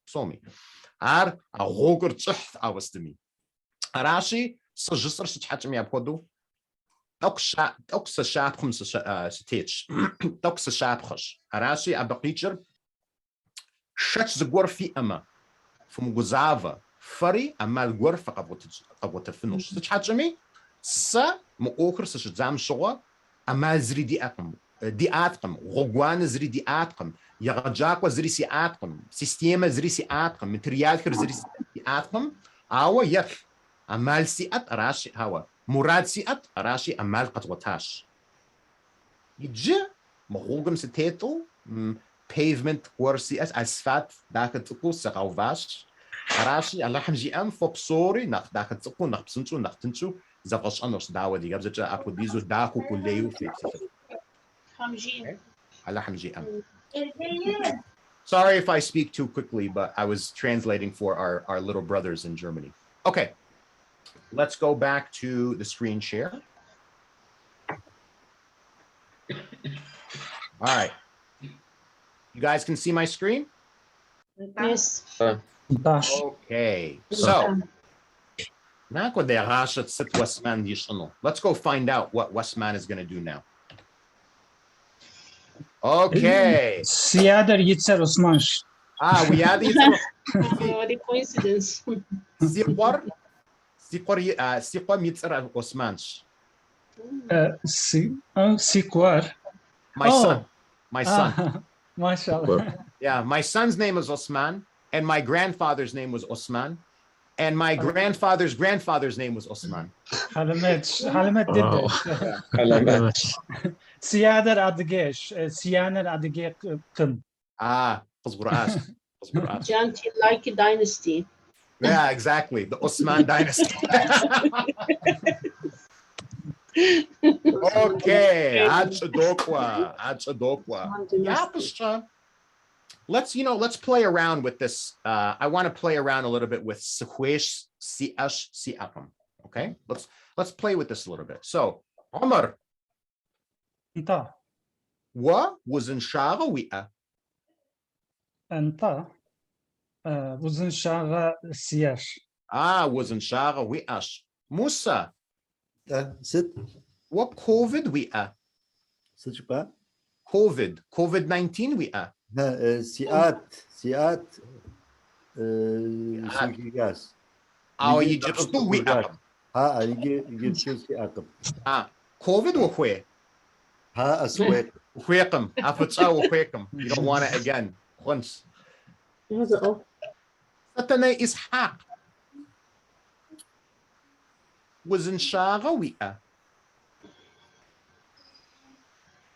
عار أغوغر تحت أوستمي راشي سجسر ستحجم يابودو توكس شابخم ستيتش توكس شابخش راشي أبقيتشر شتش زغور في أما فمجوزافا فري أما الغرفة قبو تفنوش ستحجمي سا مؤخر سشتزام شغل أما زري دي آتقم غوغوان زري دي آتقم يغجاكوا زري سي آتقم سيستيما زري سي آتقم متريال خير زري سي آتقم أو يخ أمال سيئت راشي هوا مراد سيئت راشي أمال قطوتاش يجي مغوغم ستيتو pavement ورسي أسفات داخل تقو سقاوفاش راشي الله حمجي أم فوبسوري نخ داخل تقو نخ بسنشو نخ تنشو زغش أنوش داوا دي قبزة أكو ديزو داكو كليو في الله حمجي أم Sorry if I speak too quickly, but I was translating for our little brothers in Germany. Okay, let's go back to the screen share. All right. You guys can see my screen? Yes. Okay, so let's go find out what Westman is going to do now. Okay. Siyader Yitzer Osmansh. We had Yitzer. Oh, the coincidence. Siqor Yitzer Osmansh. Siqor. My son. My son. Mashallah. Yeah, my son's name is Osman, and my grandfather's name was Osman, and my grandfather's grandfather's name was Osman. Halamet did this. Siyader Adgesh, Siyaner Adgekim. Janti like a dynasty. Yeah, exactly. The Osman dynasty. Okay, let's play around with this. I want to play around a little bit with Squash Siash Siapam. Okay, let's play with this a little bit. So, Omar. Anta. Wa was in Shara Wia. Anta was in Shara Siash. Was in Shara Wiash. Musa. Sit. What COVID we are? Such bad. COVID-19 we are. Siat. Gas. Egypt too we are. COVID or where? Wherekum. Wherekum. You don't want it again. Once. Satane is haq. Was in Shara we are.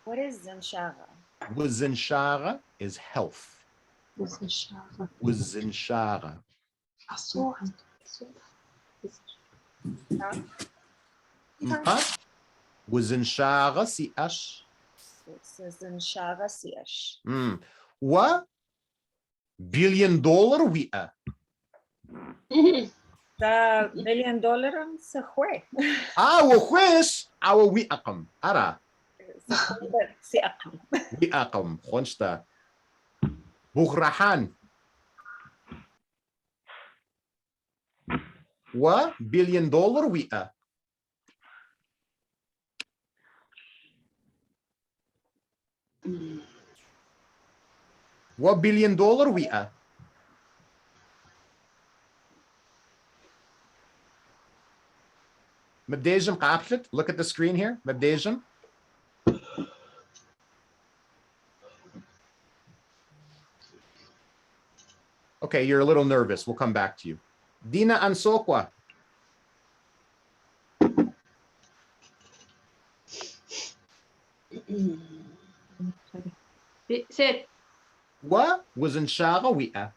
What is Zinshara? Zinshara is health. Zinshara. Zinshara si ash. Zinshara si ash. What $1 billion we are? The $1 billion se hue. We akam. Ara. We akam. Khonsta. Bughrahan. What $1 billion we are? What $1 billion we are? Mabdejim qaflet. Look at the screen here. Mabdejim. Okay, you're a little nervous. We'll come back to you. Dina Ansokwa. ووزن شاغة ويئة.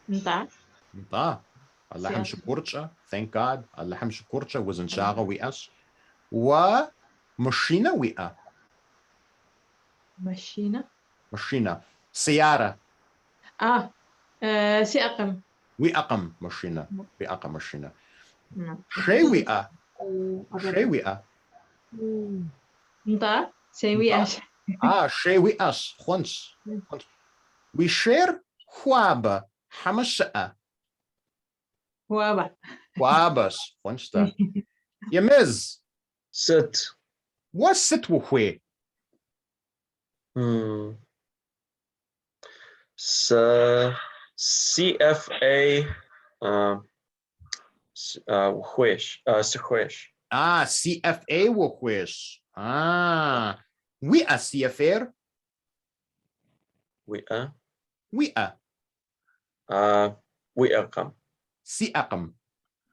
نتاع نتا اللحم شكورتشا. Thank God. اللحم شكورتشا وزن شاغة ويئة. ومشينا ويئة. مشينا سيارة. سيأقم ويأقم مشينا. ويأقم مشينا. شي ويئة. شي ويئة. نتاع سيوياش شي ويئة. خونس. ويشير خوابة حمشأة. خوابة. خوابس. خونستا. يمز. ست. وست وخوي. CFA وخويش سخويش. CFA وخويش. ويئة CFR. ويئة. ويئة. ويأقم. سيأقم.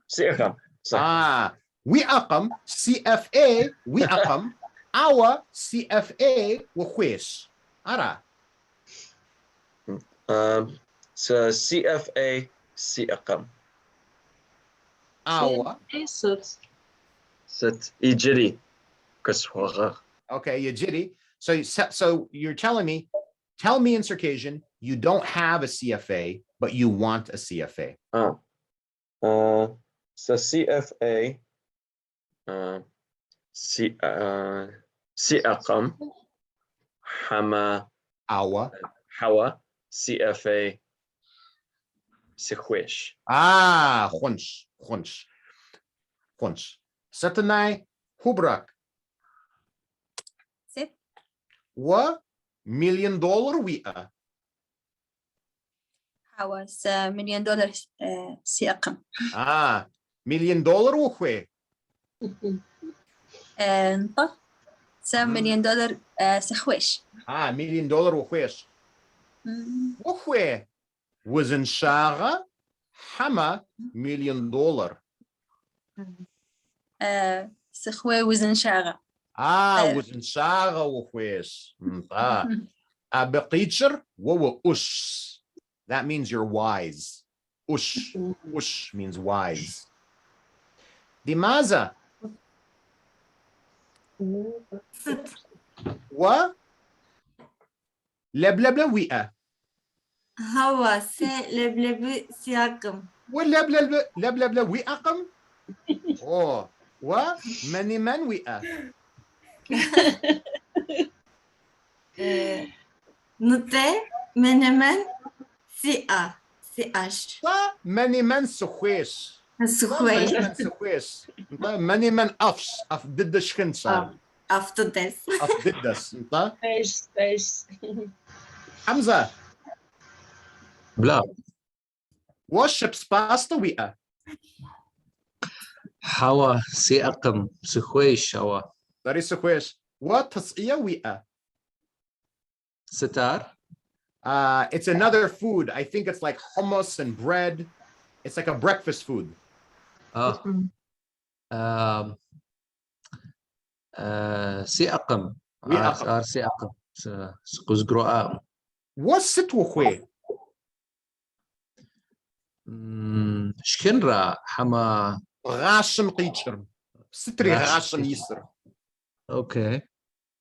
سيأقم. صح. ويأقم CFA ويأقم. أوا CFA وخويش. أرى. CFA سيأقم. أوا. ست يجري كسوغة. Okay, يجري. So you're telling me, tell me in Circassian, you don't have a CFA, but you want a CFA. So CFA سيأقم حما أوا. حوا CFA سخويش. خونش. ستناي هبرك. ست. $1 million ويئة. حواس $1,000,000 سيأقم. $1 million وخوي. نطا $1,000,000 سخويش. $1 million وخويش. وخوي وزن شاغة حما $1 million. سخوي وزن شاغة. وزن شاغة وخويش. بقيتشر وو أش. That means you're wise. Ush. Ush means wise. لماذا؟ لبلب ويئة. هوا لبلب سياقم. لبلب ويئقم. من ويئة. نطي من سيئة. سيئش. من سخويش. سخويش. من أفش. ضد شكنسا. أفتدس. أفتدس. ايش حمزة. بلا. وشبس باستا ويئة. حوا سيأقم سخويش حوا. داري سخويش. وتصقية ويئة. ستار. It's another food. I think it's like hummus and bread. It's like a breakfast food. سيأقم. سيأقم. سقزقراء. وست وخوي. شكنرا حما غاشم قيتشر. ستري غاشم يسر. اوكي.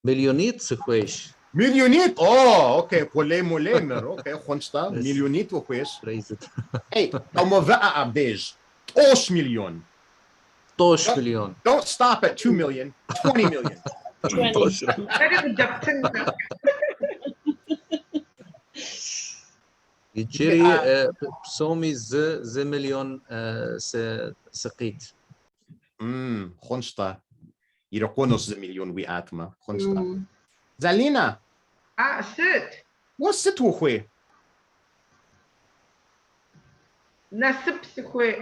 مليونيت سخويش. مليونيت. اوكي. موليمر. اوكي. خونستا. مليونيت وخويش. اي أما بقى أبديج. 2 مليون. 2 مليون. Don't stop at 2 million. 20 million. 20 يجري بسومي ز مليون سقيت. خونستا. يرقونوس ز مليون وياتما. خونستا. زالينا. ست. وست وخوي. نسب سخوي.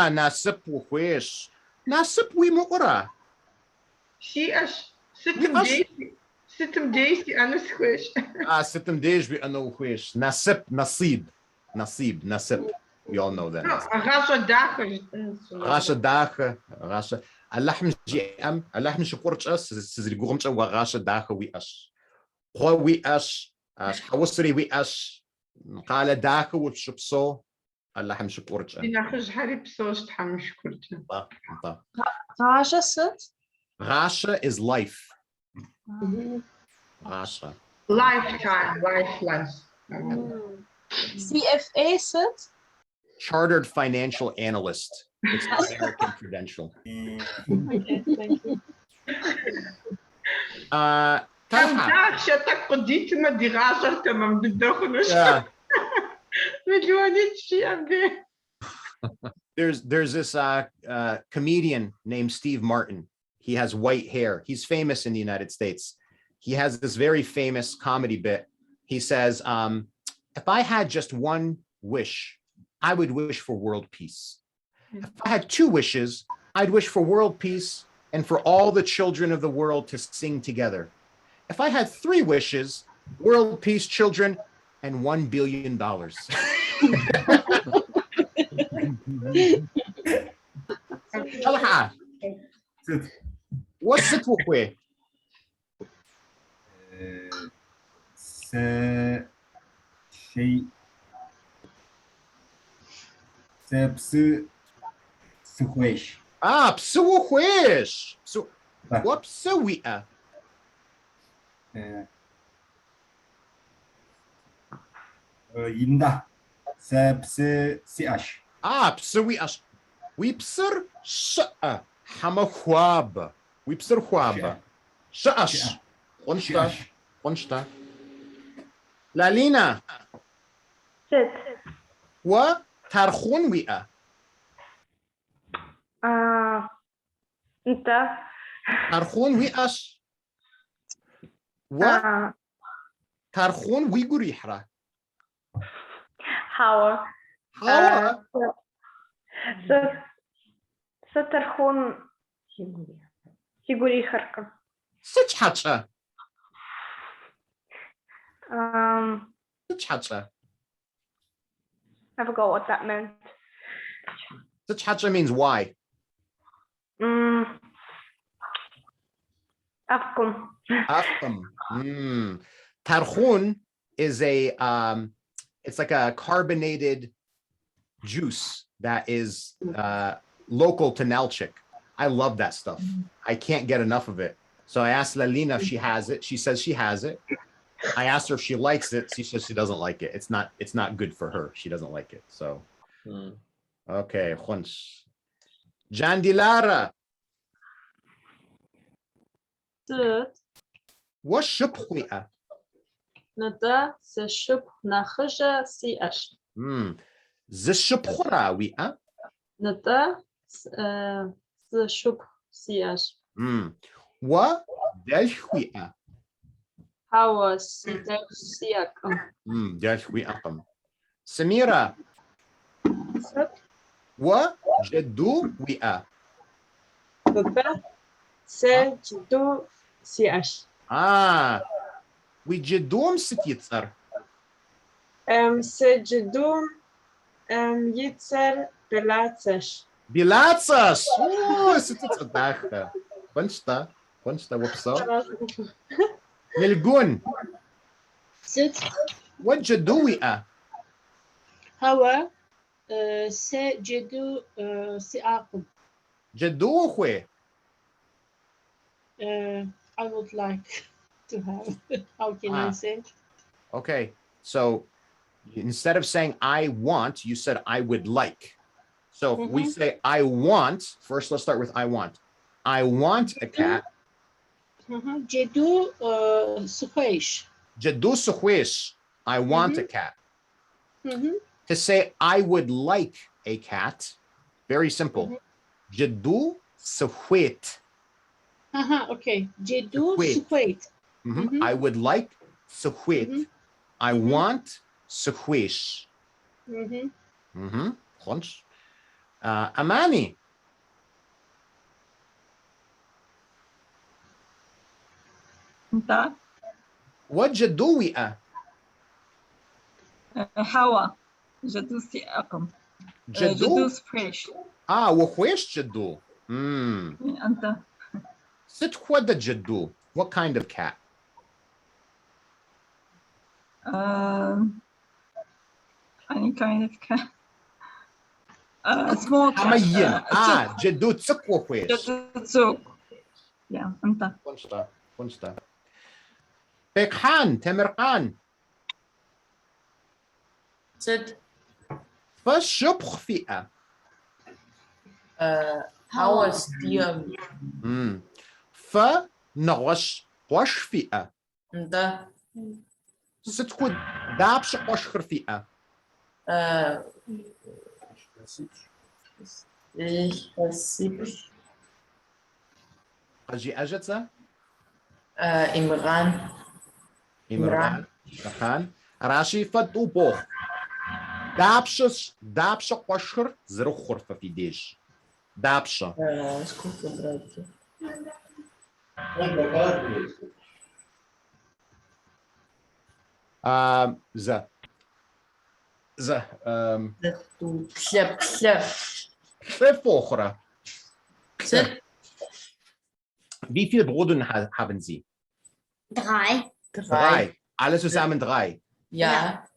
نسب وخويش. نسب ويمقرا. شيئش. ستم ديسي أنا سخويش. ستم ديش بي أنا وخويش. نسب. نصيب. We all know that. غاشة داخة. غاشة. اللحم اللحم شقورش أس. سزري قومش وغاشة داخة ويأش. خو ويأش. حوصري ويأش قال داكو وشبصو الله حمش بورجا. ناخذ حريب صوص تحمش كرتنا. Raja sit. Rasha is life. Rasha. Lifetime, lifeless. CFA sit. Chartered financial analyst. It's an American credential. Okay, thank you. كم شتك قديت ما دراسة تمام بالدخل. There's this comedian named Steve Martin. He has white hair. He's famous in the United States. He has this very famous comedy bit. He says, if I had just one wish, I would wish for world peace. If I had two wishes, I'd wish for world peace and for all the children of the world to sing together. If I had three wishes, world peace, children, and $1 billion. What's it with? سخوش. بسوخوش. وبسويئة. ينده سبسياش. بسويئة. ويبصر شقة حما خواب. ويبصر خواب. شقش. قنشتا. لالينا. ست. وتارخون ويئة. انت. تارخون ويئش. تارخون ويقول يحرى. حوا. سترخون سيقولي خرقة. ست حتشة. ست حتشة. I forgot what that meant. ست حتشة means why. أفكم. Tarkhun is it's like a carbonated juice that is local to Nalchik. I love that stuff. I can't get enough of it. So I asked Lalina if she has it. She says she has it. I asked her if she likes it. She says she doesn't like it. It's not good for her. She doesn't like it. So okay, Khunsh. Jandilara. What's shubhuia? Nada se shub nachja si ash. The shubhura wi'a? Nada se shub si ash. Wa dalhwi'a? Hawa si dalhwi'akam. Dalhwi'akam. Samira. Wa jaddu wi'a? Baba se jaddu si ash. وجدوم ست يتسر. سجدوم يتسر بلاتسش. بلاتسش. ست تصدق. قنشتا وبصا. ملقون. ست. وجدوئة. هوا سجدو سياقم. جدو خوي. I would like to have. How can I say? Okay, so instead of saying I want, you said I would like. So if we say I want, first let's start with I want. I want a cat. Jedu sukhwesh. Jedu sukhwesh. I want a cat. To say I would like a cat, very simple. Jedu sukhwet. Okay. Jedu sukhwet. I would like sukhwet. I want sukhwesh. Amani. What jaduwi'a? Hawa. Jadu si'akum. Jadu fresh. وخويش جدو. أنت. Sit what the jaddu? What kind of cat? Any kind of small حمين جدو تسكو كويس. Yeah, أنت. كونستا. بكحان تمرقان. ست. فشبخ فئة. هاوس ديام. فنغش قوش فئة. أنت. ستكون دابش قوش خرفئة. أجي أجتزا؟ إمران. إمران. راشي فتو بوخ. دابش قوشخر زرو خرفة في ديش. دابش. ز أخرى. Wie viele Brüder haben Sie? Drei. Alle zusammen drei. Ja.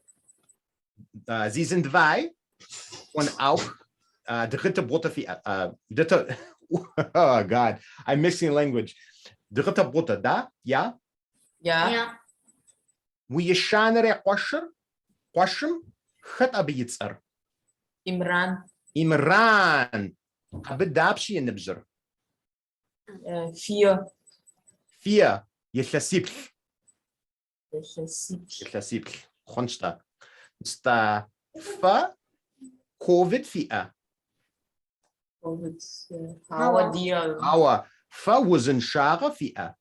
Sie sind zwei und auch dritte Bruder. Dritte. Oh God, I'm mixing language. Dritte Bruder, da? Ja? Ja. ويشانر قشم خط أبيتسر. إمران. أبدابشي نبزر. Vier. يثلثيبل. خنشتا. ستا فا كوفيد فئة. هوا فا وزن شاغة فئة.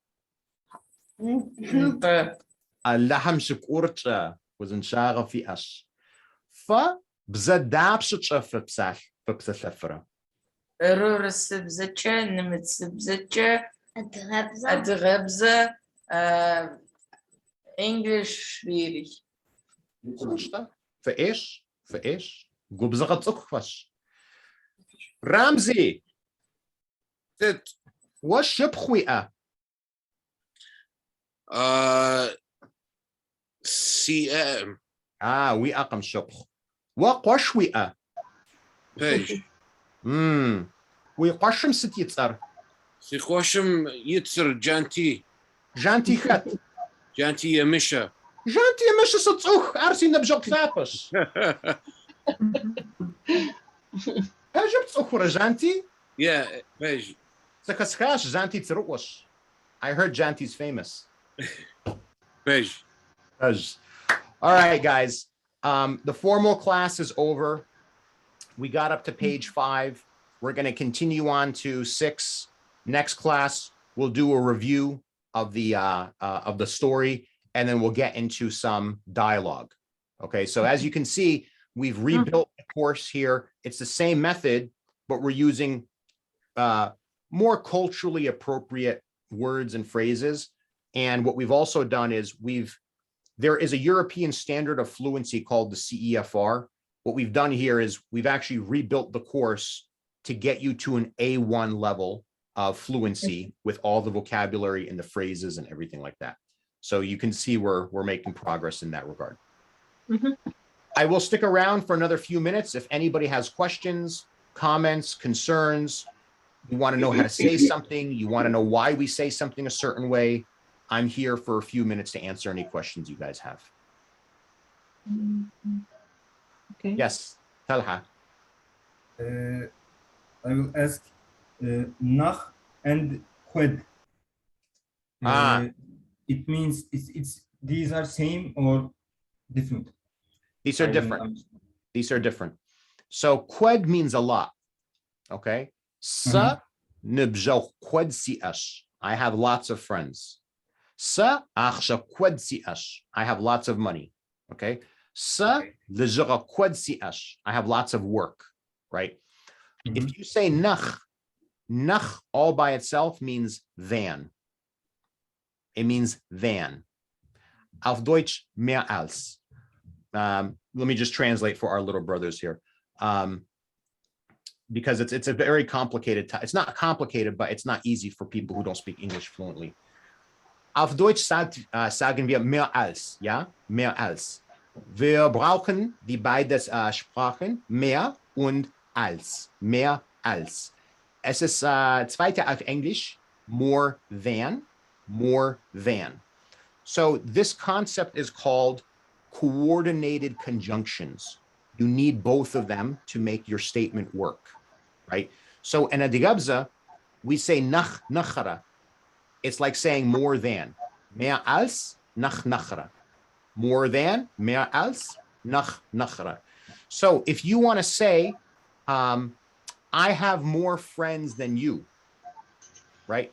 اللحم شكورتشا وزن شاغة فئة. فا بزدابشتشا في بسلفرة. رورس بزتشا نمتس بزتشا أدغبزة English schwierig. Für ich. Gubzagat ukfash. Ramzi. وش بخوئة؟ CM. وي أقم شبخ. وقوش وئة. Page. ويقشم ست يتسر. سيقوشم يتسر جانتي. جانتي خط. جانتي يمشى. جانتي يمشى ستوخ أرسي نبجوك ثابش. هجبت أخرى جانتي؟ Yeah, page. سكسكاش جانتي تروش. I heard Janti's famous. Page. All right, guys. The formal class is over. We got up to page 5. We're going to continue on to 6. Next class, we'll do a review of the story, and then we'll get into some dialogue. Okay, so as you can see, we've rebuilt the course here. It's the same method, but we're using more culturally appropriate words and phrases. And what we've also done is there is a European standard of fluency called the CEFR. What we've done here is we've actually rebuilt the course to get you to an A1 level of fluency with all the vocabulary and the phrases and everything like that. So you can see we're making progress in that regard. I will stick around for another few minutes. If anybody has questions, comments, concerns, you want to know how to say something, you want to know why we say something a certain way, I'm here for a few minutes to answer any questions you guys have. Okay. Yes, Talha. I will ask nach and qued. It means these are same or different? These are different. These are different. So qued means a lot. Okay. Sa nibjau qued si ash. I have lots of friends. Sa achsha qued si ash. I have lots of money. Okay. Sa lejara qued si ash. I have lots of work. Right. If you say nach all by itself means than. It means than. Auf Deutsch mehr als. Let me just translate for our little brothers here. Because it's a very complicated, it's not complicated, but it's not easy for people who don't speak English fluently. Auf Deutsch sagen wir mehr als, ja, mehr als. Wir brauchen die beiden Sprachen mehr und als, mehr als. Es ist zweite auf Englisch, more than, more than. So this concept is called coordinated conjunctions. You need both of them to make your statement work, right? So in a digabza, we say nach nachara. It's like saying more than. Mehr als, nach nachara. More than, mehr als, nach nachara. So if you want to say, I have more friends than you, right?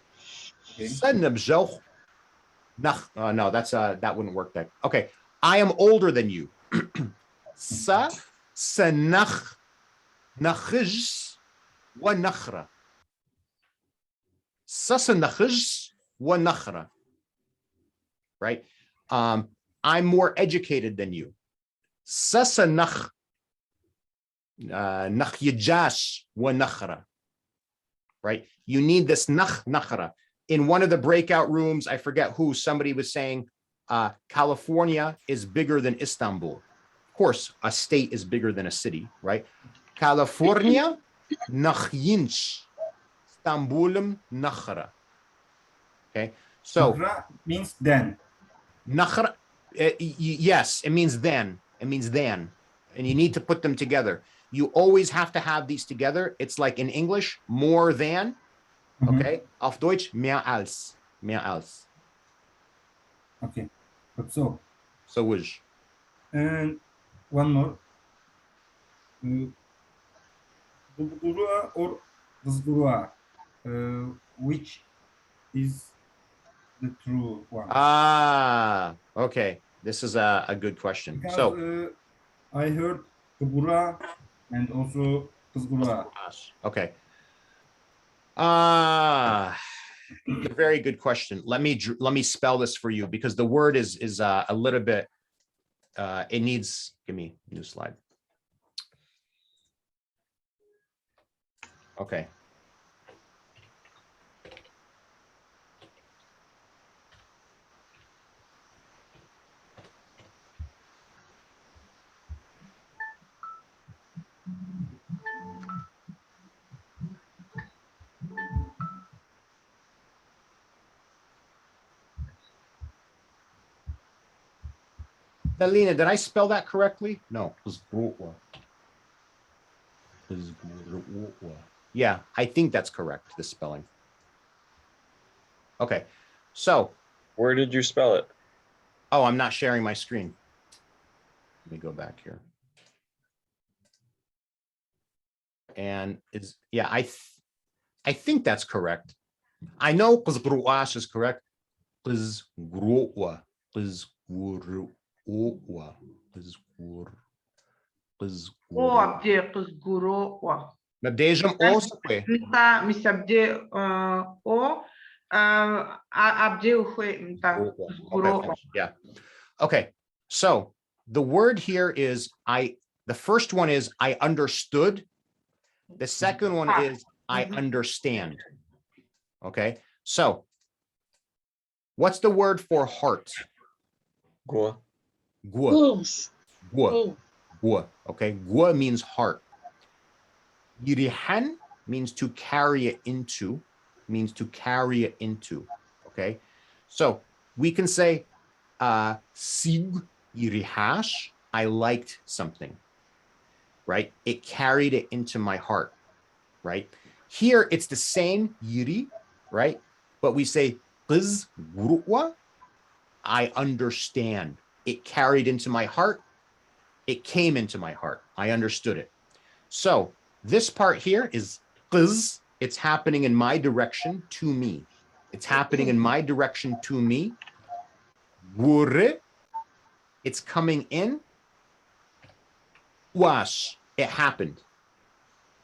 No, that's that wouldn't work. That okay. I am older than you. Sa nach nachiz wa nachra. Sa nachiz wa nachra. Right. I'm more educated than you. Sa nach yajash wa nachra. Right. You need this nachra. In one of the breakout rooms, I forget who, somebody was saying, California is bigger than Istanbul. Of course, a state is bigger than a city, right? California, nach yinch, Istanbulum, nachra. Okay, so. Nachra means then. Nachra, yes, it means then. It means then. And you need to put them together. You always have to have these together. It's like in English, more than. Okay, auf Deutsch mehr als, mehr als. Okay, but so. So which? And one more. Gurua or Gurua, which is the true one? Ah, okay. This is a good question. Because, so I heard Gurua and also Gurua. Okay. A very good question. Let me spell this for you because the word is a little bit. It needs. Give me a new slide. Okay. Alina, did I spell that correctly? No. Yeah, I think that's correct, the spelling. Okay, so. Where did you spell it? Oh, I'm not sharing my screen. Let me go back here. And it's, yeah, I think that's correct. I know qizgruash is correct. Qizgrua, qizgrua, O abde qizguru. Nabdejam also. Misa abde o abde Okay, yeah. Okay, so the word here is the first one is I understood. The second one is I understand. Okay, so what's the word for heart? Gua. Gua. Gua. Gua. Okay, gua means heart. Yirihan means to carry it into, okay? So we can say, sig yirihash, I liked something, right? It carried it into my heart, right? Here, it's the same yiri, right? But we say, qiz gurwa, I understand. It carried into my heart. It came into my heart. I understood it. So this part here is qiz. It's happening in my direction to me. It's happening in my direction to me. Gure, it's coming in. Wash, it happened.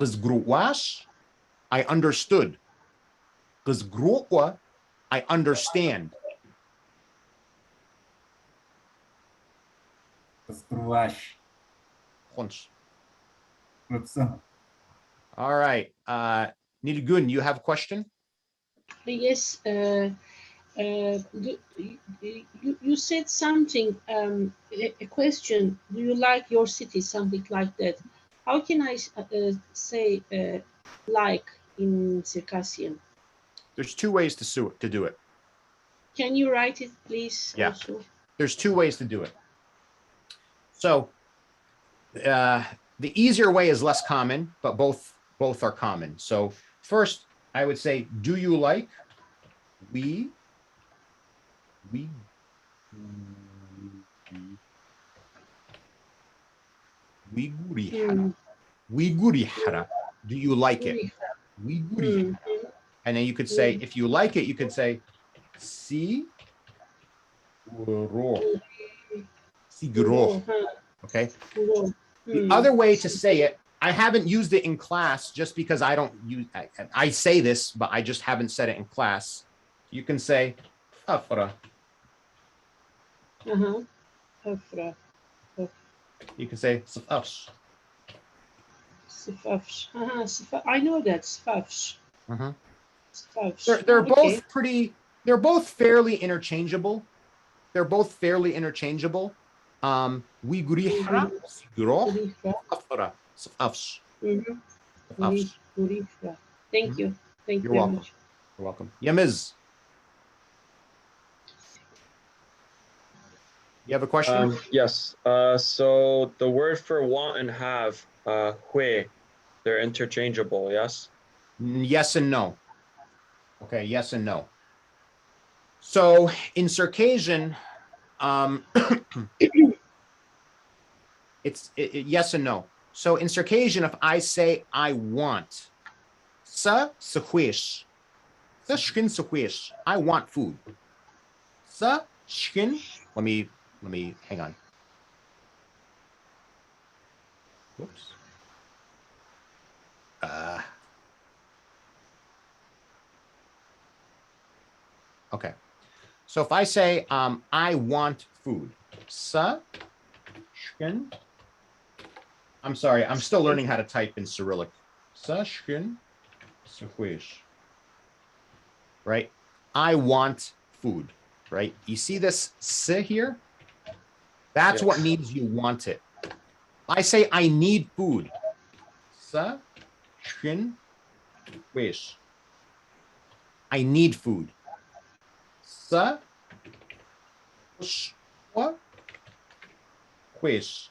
Qiz gruwash, I understood. Qiz gruwa, I understand. Qizgruash. All right. Nilgun, you have a question? Yes. You said something, a question, do you like your city, something like that. How can I say like in Circassian? There's two ways to do it. Can you write it, please? Yeah. Also? There's two ways to do it. So the easier way is less common, but both are common. So first, I would say, do you like? We gurihara. Do you like it? We gurihara. And then you could say, if you like it, you could say, si guro. Okay. The other way to say it, I haven't used it in class just because I don't use, I say this, but I just haven't said it in class. You can say, afra. Afra. You can say, safafsh. Safafsh. I know that, safafsh. They're both pretty, they're both fairly interchangeable. They're both fairly interchangeable. We gurihara, siguro, afra, safafsh. Thank you. Thank you You're very welcome. much. You're welcome. Yemiz. You have a question? Yes. So the word for want and have, hui, they're interchangeable, yes? Yes and no. Okay, yes and no. So in Circassian, it's yes and no. So in Circassian, if I say I want, sa sakwish, sa shkin sakwish, I want food. Sa shkin, let me hang on. Whoops. Okay. So if I say I want food, sa shkin. I'm sorry, I'm still learning how to type in Cyrillic. Sa shkin sakwish. Right? I want food, right? You see this s here? That's what means you want it. I say I need food. Sa shkin wish. I need food. Sa what? Wish.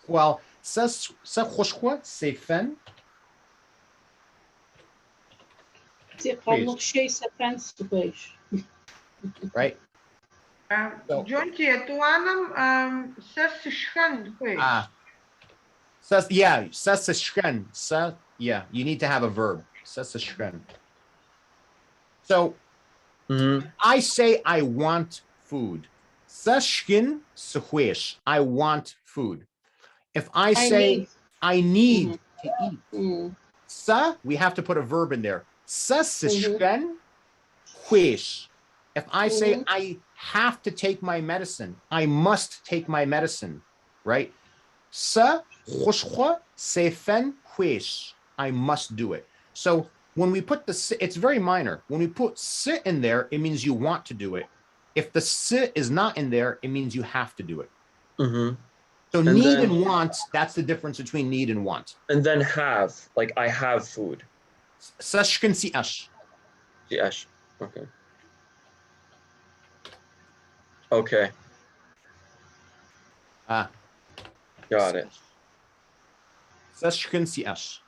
Well, sa khoshwa c'est fin. Right? Jonty, tuanam sesishkan. Yeah, sesishkan. Yeah, you need to have a verb. Sesishkan. So I say I want food. Seshkin sehwish. I want food. If I say I need to eat, sa, we have to put a verb in there. Sesishken hwish. If I say I have to take my medicine, I must take my medicine, right? Sa khoshwa sefen hwish. I must do it. So when we put the, it's very minor. When we put sit in there, it means you want to do it. If the sit is not in there, it means you have to do it. So and need and want, that's the difference between need and want. And then have, like I have food. Sashkin si ash. Si ash. Okay. Okay. Got it. Sashkin si ash.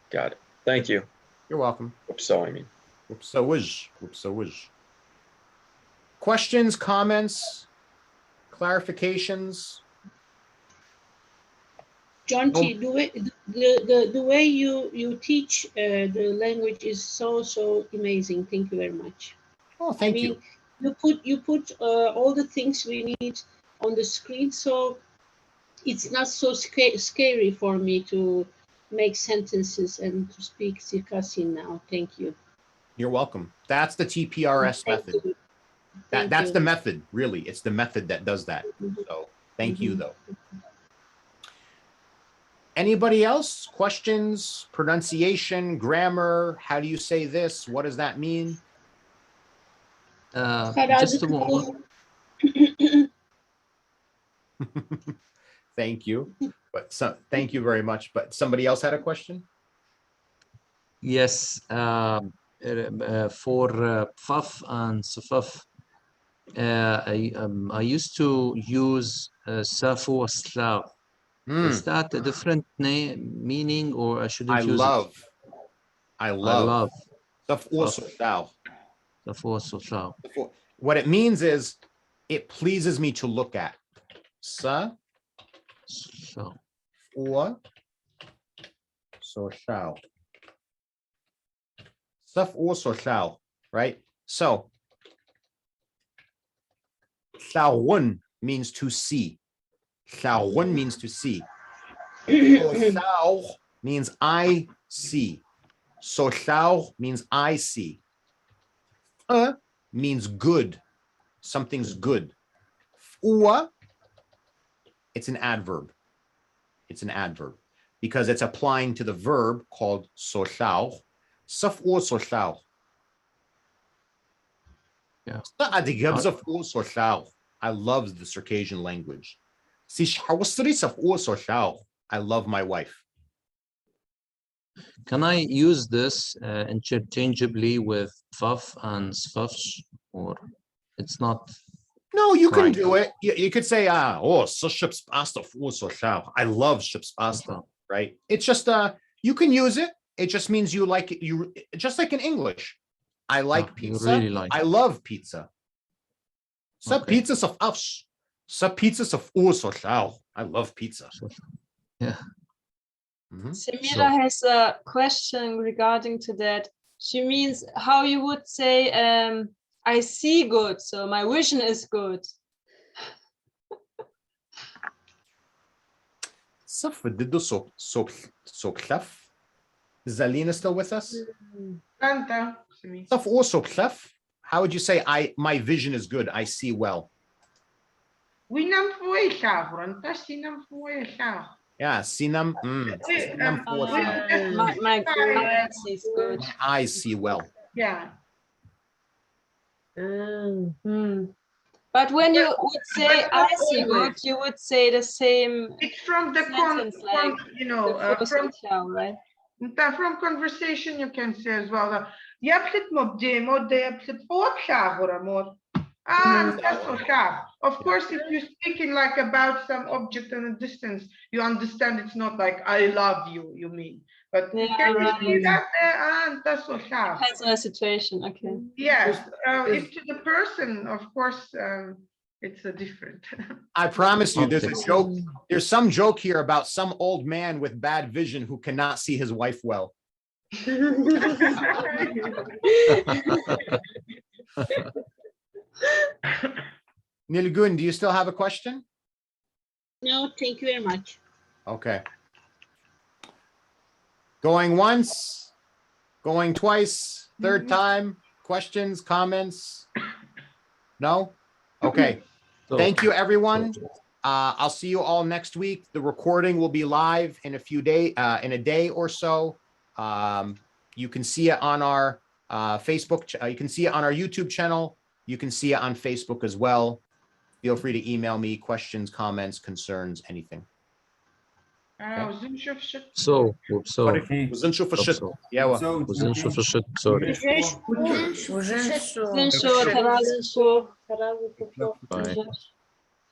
Got it. Thank you. You're welcome. So I mean. Questions, comments, clarifications? John T, the way you teach the language is so amazing. Thank you very much. Oh, thank you. You put all the things we need on the screen, so it's not so scary for me to make sentences and to speak Circassian now. Thank you. You're welcome. That's the TPRS method. That's the method, really. It's the method that does that. So thank you, though. Anybody else? Questions, pronunciation, grammar? How do you say this? What does that mean? Just a moment. Thank you. Thank you very much. But somebody else had a question? Yes, for faf and safaf, I used to use safu or slav. Is that a different name, meaning, or I shouldn't use it? I love. What it means is it pleases me to look at. Sa, or, so shall. Stuff also shall, right? So, shallun means to see. Shallun means to see. So shall means I see. So shall means I see. Means good. Something's good. Ua, it's an adverb. It's an adverb because it's applying to the verb called so shall. Saf or so shall. Yeah. I love the Circassian language. I love my wife. Can I use this interchangeably with faf and sfafsh, or it's not? No, you can do it. You could say, so ships pasta for so shall. I love ships pasta, right? It's just you can use it. It just means you like it. You just like in English. I like pizza. Really like I love pizza. Some pizzas of afsh. Some pizzas of so shall. I love pizza. Yeah. Samira has a question regarding to that. She means how you would say, I see good, so my vision is good. Is Zalina still with us? How would you say my vision is good? I see well. Yeah, sinam. My eyes is good. My eyes see well. Yeah. But when you would say I see good, you would say the same. It's from the sentence, like the from shall, right? From conversation you can say as well. Of course, if you're speaking like about some object in a distance, you understand it's not like I love you, you mean. But can you see that there? Depends on the situation, okay. Yes, if to the person, of course, it's a different. I promise you, there's a joke. There's some joke here about some old man with bad vision who cannot see his wife well. Nilgun, do you still have a question? No, thank you very much. Okay. Going once, going twice, third time, questions, comments? No? Okay. Thank you, everyone. I'll see you all next week. The recording will be live in a day or so. You can see it on our Facebook. You can see it on our YouTube channel. You can see it on Facebook as well. Feel free to email me questions, comments, concerns, anything. Sorry. Bye.